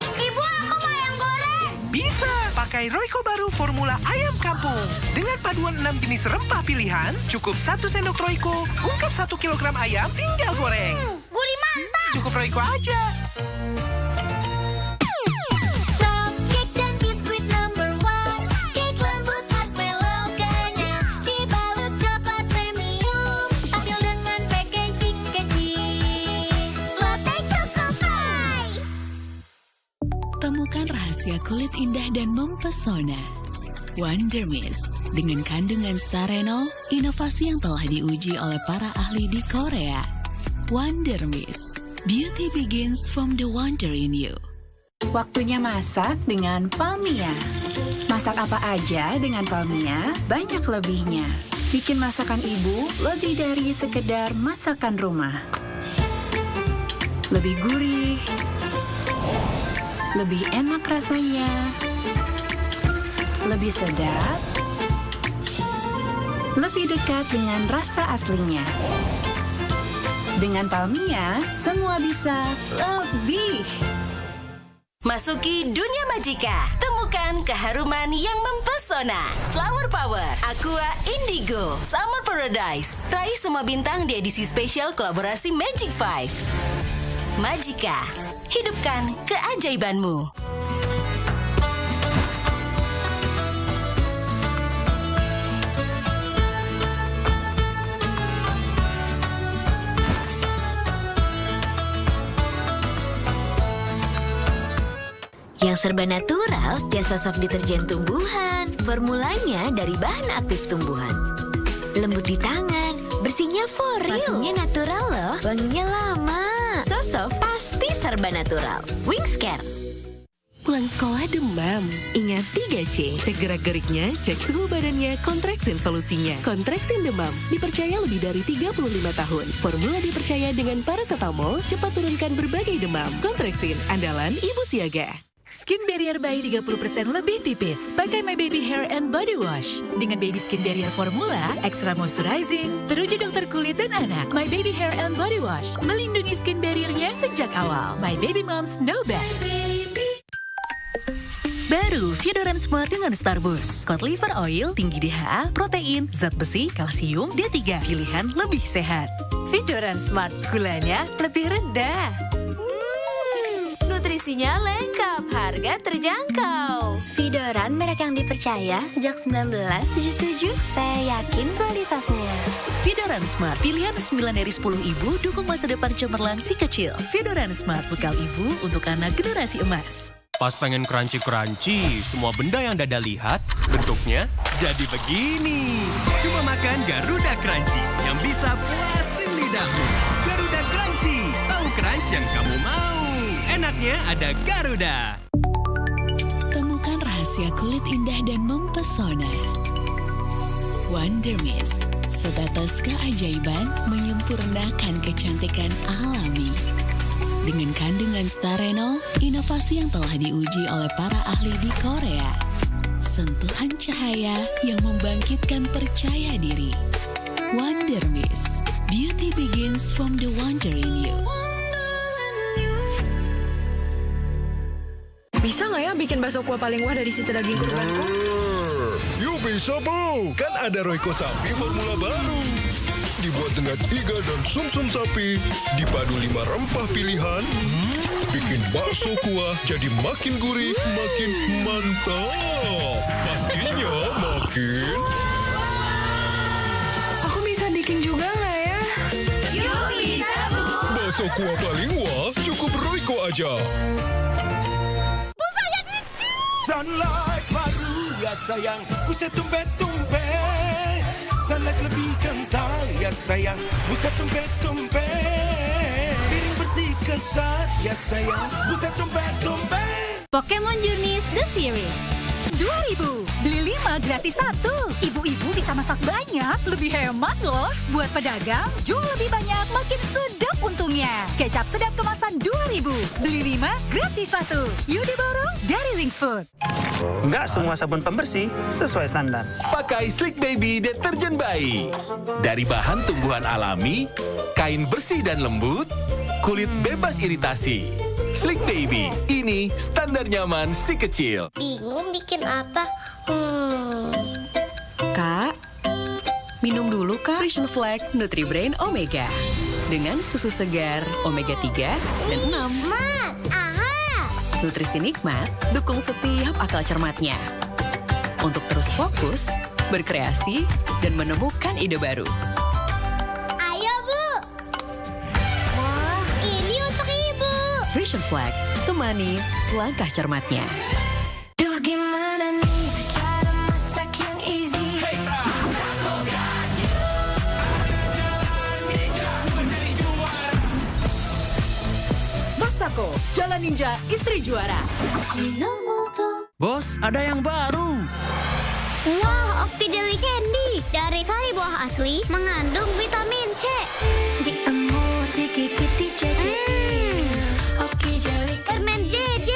Ibu, aku mau ayam goreng. Bisa pakai Royco baru formula ayam kampung. Dengan paduan 6 jenis rempah pilihan, cukup 1 sendok Royco, ungkap 1 kilogram ayam, tinggal goreng. Gurih mantap. Cukup Royco aja. Soft cake dan biskuit number 1. Cake lembut marshmallow kenyal, dibalut coklat premium. Ambil dengan packaging kecil. Latte Choco Pie. Temukan rahasia kulit indah dan mempesona. Wonder Mist. Dengan kandungan starenol, inovasi yang telah diuji oleh para ahli di Korea. Wonder Mist. Beauty begins from the wonder in you. Waktunya masak dengan Palmia. Masak apa aja dengan Palmia, banyak lebihnya. Bikin masakan ibu lebih dari sekedar masakan rumah. Lebih gurih, lebih enak rasanya, lebih sedap, lebih dekat dengan rasa aslinya. Dengan Palmia, semua bisa lebih. Masuki dunia Magika. Temukan keharuman yang mempesona. Flower Power, Aqua Indigo, Summer Paradise. Raih semua bintang di edisi spesial kolaborasi Magic 5. Magika, hidupkan keajaibanmu. Yang serba natural, jasa soft deterjen tumbuhan. Formulanya dari bahan aktif tumbuhan. Lembut di tangan, bersihnya for real. Parfumnya natural loh, wanginya lama. So soft, pasti serba natural. Wings Care. Pulang sekolah demam? Ingat 3C. Cek gerak-geriknya, cek suhu badannya, kontraksin solusinya. Kontraksin demam, dipercaya lebih dari 35 tahun. Formula dipercaya dengan paracetamol, cepat turunkan berbagai demam. Kontraksin, andalan ibu siaga. Skin Barrier Bayi 30% lebih tipis. Pakai My Baby Hair and Body Wash. Dengan Baby Skin Barrier Formula, Extra Moisturizing, teruji dokter kulit dan anak. My Baby Hair and Body Wash. Melindungi skin barriernya sejak awal. My Baby Moms know best. Baru Fiodoran Smart dengan Starboost. Kuat liver oil, tinggi DHA, protein, zat besi, kalsium, D3. Pilihan lebih sehat. Fiodoran Smart, gulanya lebih rendah. Nutrisinya lengkap, harga terjangkau. Fiodoran merek yang dipercaya sejak 1977. Saya yakin kualitasnya. Fiodoran Smart, pilihan 9 dari 10 ibu dukung masa depan cemerlang si kecil. Fiodoran Smart, bekal ibu untuk anak generasi emas. Pas pengen crunchy-crunchy, semua benda yang Dada lihat, bentuknya jadi begini. Cuma makan Garuda Crunchy yang bisa puasin lidahmu. Garuda Crunchy, tahu crunch yang kamu mau. Enaknya ada Garuda. Temukan rahasia kulit indah dan mempesona. Wonder Mist, setetes keajaiban menyempurnakan kecantikan alami. Dengan kandungan starenol, inovasi yang telah diuji oleh para ahli di Korea. Sentuhan cahaya yang membangkitkan percaya diri. Wonder Mist, beauty begins from the wonder in you. Bisa nggak ya bikin bakso kuah paling wah dari sisa daging kurbanku? Yuk bisa, Bu. Kan ada Royco Sapi formula baru. Dibuat dengan iga dan sumsum sapi, dipadu 5 rempah pilihan, bikin bakso kuah jadi makin gurih, makin mantap. Pastinya makin... Aku bisa bikin juga nggak ya? Yuk bisa, Bu. Bakso kuah paling wah, cukup Royco aja. Saya dikit. Sunlight baru ya sayang, buset tumpe-tumpe. Sunlight lebih kental ya sayang, buset tumpe-tumpe. Piring bersih kesat ya sayang, buset tumpe-tumpe. Pokemon Journeys The Series. 2.000, beli 5 gratis 1. Ibu-ibu bisa masak banyak, lebih hemat loh. Buat pedagang, jual lebih banyak, makin sedap untungnya. Kecap sedap kemasan 2.000, beli 5 gratis 1. Yuk diborong dari Wings Food. Nggak semua sabun pembersih sesuai standar. Pakai Slick Baby deterjen bayi. Dari bahan tumbuhan alami, kain bersih dan lembut, kulit bebas iritasi. Slick Baby, ini standar nyaman si kecil. Bingung bikin apa? Kak, minum dulu Kak. Vision Flag Nutri-Brain Omega. Dengan susu segar Omega 3 dan 6. Mas, aha! Nutrisi nikmat, dukung setiap akal cermatnya. Untuk terus fokus, berkreasi, dan menemukan ide baru. Ayo, Bu! Wah, ini untuk Ibu. Vision Flag, temani langkah cermatnya. Duh gimana nih cara masak yang easy. Masako, Jalan Ninja, istri juara. Bos, ada yang baru. Wah, Opti Jelly Candy. Dari sari buah asli, mengandung vitamin C. Diemut, digigit, dijajah. Oke jelly. Permen JJ.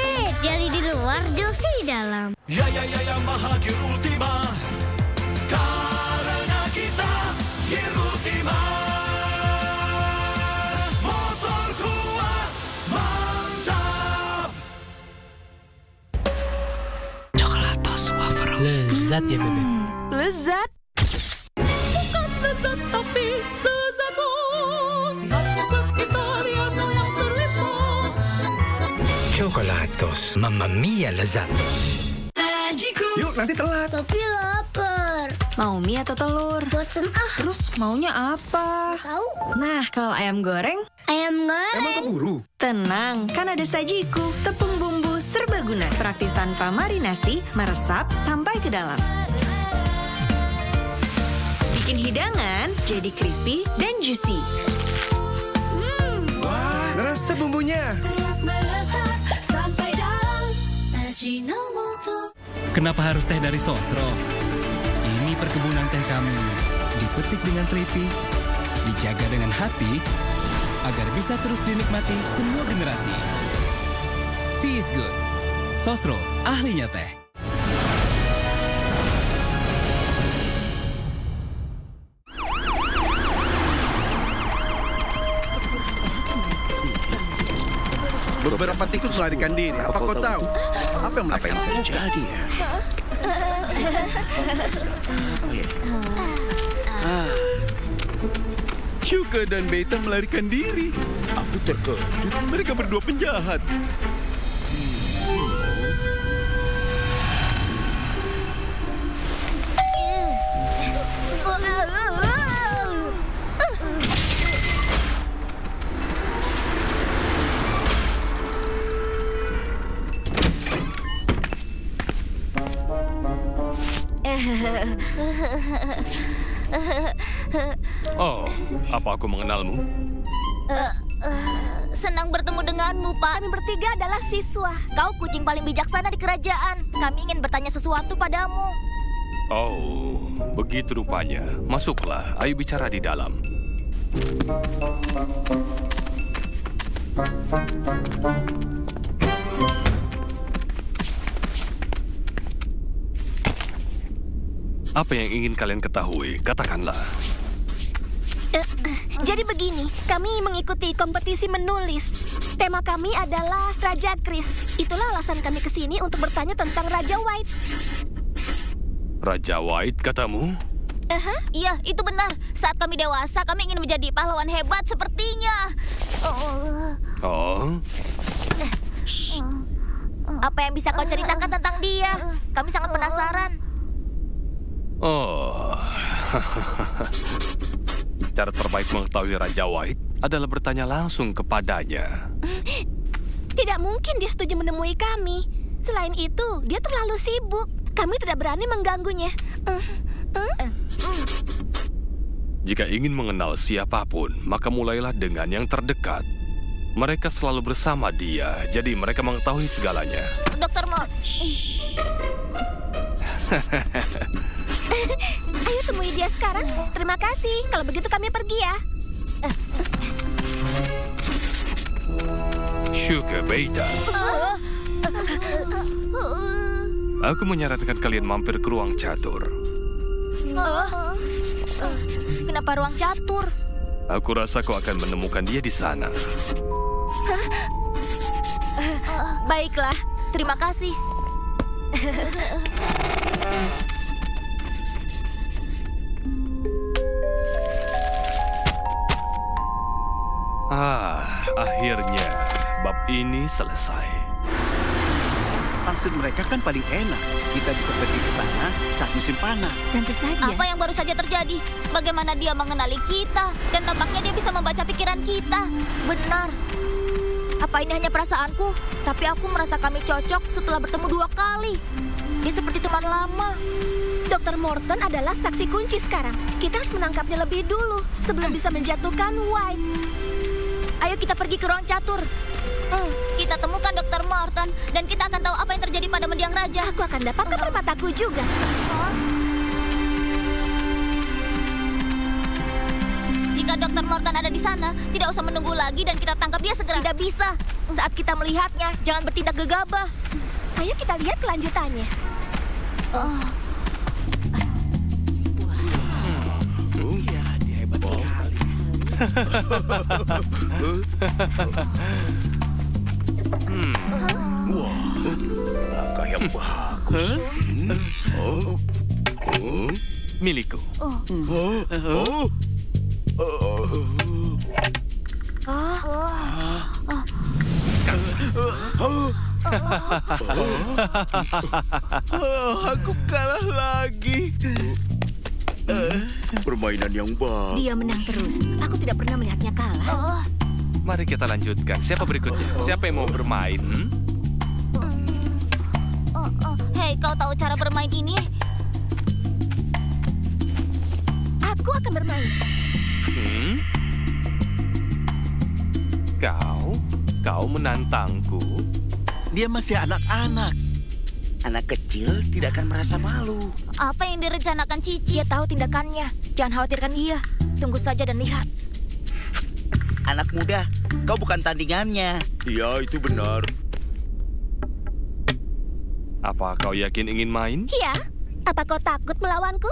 Jelly di luar, juicy di dalam. Ya Mahagir Ultima. Karena kita Gir Ultima. Motor kuat, mantap. Coklatos wafer. Lezat ya, Bebek. Lezat. Bukan lezat tapi lezatos. Italiano yang terlimpah. Coklatos, mamma mia lezat. Yuk, nanti telat. Tapi lapar. Mau mie atau telur? Bosen ah. Terus maunya apa? Tahu? Nah, kalau ayam goreng? Ayam goreng. Emang keburu? Tenang, kan ada sajiku. Tepung bumbu serbaguna. Praktis tanpa marinasi, meresap sampai ke dalam. Bikin hidangan jadi crispy dan juicy. Wah, ngerasa bumbunya. Sampai dalam Ajinomoto. Kenapa harus teh dari Sosro? Ini perkebunan teh kami. Dipetik dengan teliti, dijaga dengan hati, agar bisa terus dinikmati semua generasi. Tea is good. Sosro, ahlinya teh. Beberapa tikus melarikan diri. Apa kau tahu? Apa yang terjadi ya? Shuka dan Beta melarikan diri. Aku terkejut. Mereka berdua penjahat. Oh, apa aku mengenalmu? Senang bertemu denganmu, Pak. Kami bertiga adalah siswa. Kau kucing paling bijaksana di kerajaan. Kami ingin bertanya sesuatu padamu. Oh, begitu rupanya. Masuklah, ayo bicara di dalam. Apa yang ingin kalian ketahui? Katakanlah. Jadi begini, kami mengikuti kompetisi menulis. Tema kami adalah Raja Chris. Itulah alasan kami ke sini untuk bertanya tentang Raja White. Raja White, katamu? Iya, itu benar. Saat kami dewasa, kami ingin menjadi pahlawan hebat sepertinya. Oh? Apa yang bisa kau ceritakan tentang dia? Kami sangat penasaran. Oh, cara terbaik mengetahui Raja White adalah bertanya langsung kepadanya. Tidak mungkin dia setuju menemui kami. Selain itu, dia terlalu sibuk. Kami tidak berani mengganggunya. Jika ingin mengenal siapapun, maka mulailah dengan yang terdekat. Mereka selalu bersama dia, jadi mereka mengetahui segalanya. Dokter Mo... Ayo temui dia sekarang. Terima kasih. Kalau begitu kami pergi ya. Shuka, Beta. Aku menyarankan kalian mampir ke ruang catur. Kenapa ruang catur? Aku rasa kau akan menemukan dia di sana. Baiklah, terima kasih. Akhirnya bab ini selesai. Pangsit mereka kan paling enak. Kita bisa pergi ke sana saat musim panas. Tentu saja. Apa yang baru saja terjadi? Bagaimana dia mengenali kita? Dan tampaknya dia bisa membaca pikiran kita. Benar. Apa ini hanya perasaanku? Tapi aku merasa kami cocok setelah bertemu 2 kali. Dia seperti teman lama. Dr. Morton adalah saksi kunci sekarang. Kita harus menangkapnya lebih dulu sebelum bisa menjatuhkan White. Ayo kita pergi ke ruang catur. Kita temukan Dr. Morton dan kita akan tahu apa yang terjadi pada mendiang raja. Aku akan dapatkan permataku juga. Jika Dr. Morton ada di sana, tidak usah menunggu lagi dan kita tangkap dia segera. Tidak bisa. Saat kita melihatnya, jangan bertindak gegabah. Ayo kita lihat kelanjutannya. Iya, dia hebat sekali. Wah, langkah yang bagus. Milikku. Aku kalah lagi. Permainan yang bagus. Dia menang terus. Aku tidak pernah melihatnya kalah. Mari kita lanjutkan. Siapa berikutnya? Siapa yang mau bermain? Hei, kau tahu cara bermain ini? Aku akan bermain. Kau menantangku? Dia masih anak-anak. Anak kecil tidak akan merasa malu. Apa yang direncanakan Cici? Dia tahu tindakannya. Jangan khawatirkan dia. Tunggu saja dan lihat. Anak muda, kau bukan tandingannya. Iya, itu benar. Apa kau yakin ingin main? Ya, apa kau takut melawanku?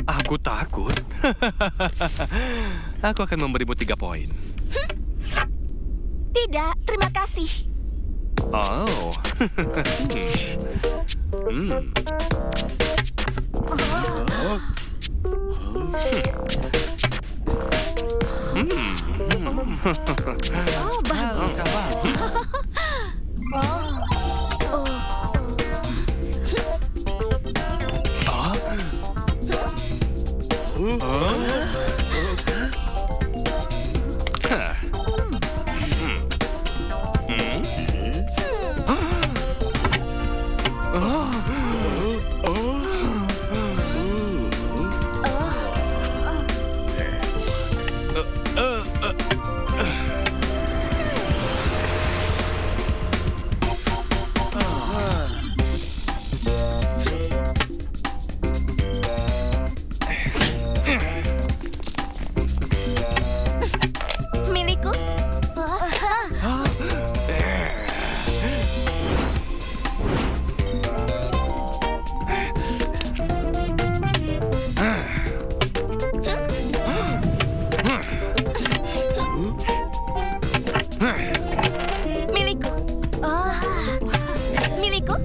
Aku takut. Aku akan memberimu 3 poin. Tidak, terima kasih. Oh. Oh, bagus. Milikku. Milikku. Milikku.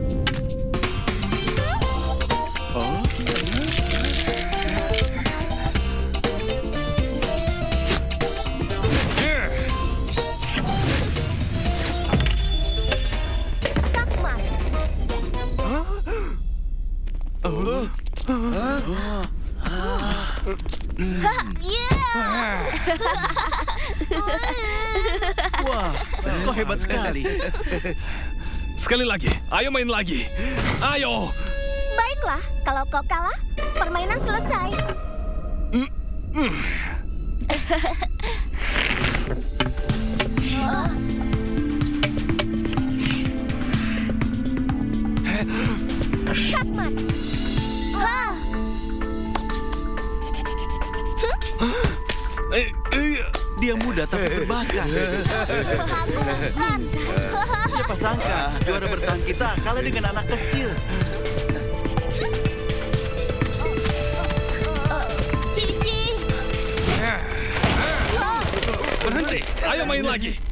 Sakman. Wah, kau hebat sekali. Sekali lagi, ayo main lagi. Ayo. Baiklah, kalau kau kalah, permainan selesai. Sakman. Dia muda tapi berbakat. Mengagumkan. Siapa sangka juara bertahan kita kalah dengan anak kecil. Cici. Berhenti, ayo main lagi.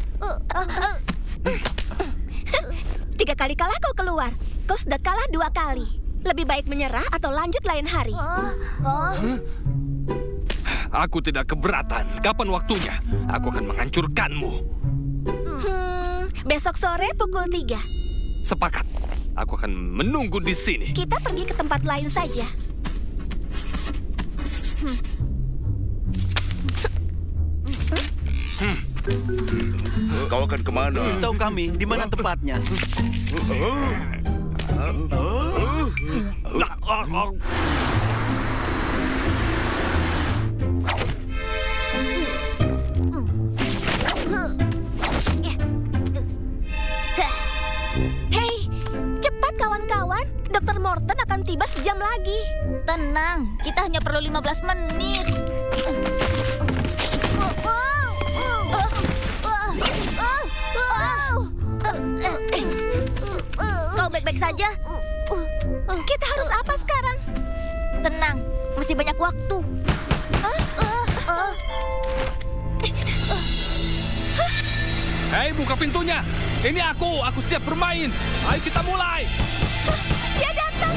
3 kali kalah kau keluar. Kau sudah kalah 2 kali. Lebih baik menyerah atau lanjut lain hari. Aku tidak keberatan. Kapan waktunya? Aku akan menghancurkanmu. Besok sore pukul 3. Sepakat. Aku akan menunggu di sini. Kita pergi ke tempat lain saja. Kau akan kemana? Beritahu kami di mana tempatnya. Hei, cepat kawan-kawan. Dr. Morton akan tiba sejam lagi. Tenang, kita hanya perlu 15 menit. Kau baik-baik saja? Kita harus apa sekarang? Tenang, masih banyak waktu. Hei, buka pintunya. Ini aku siap bermain. Ayo kita mulai. Dia datang.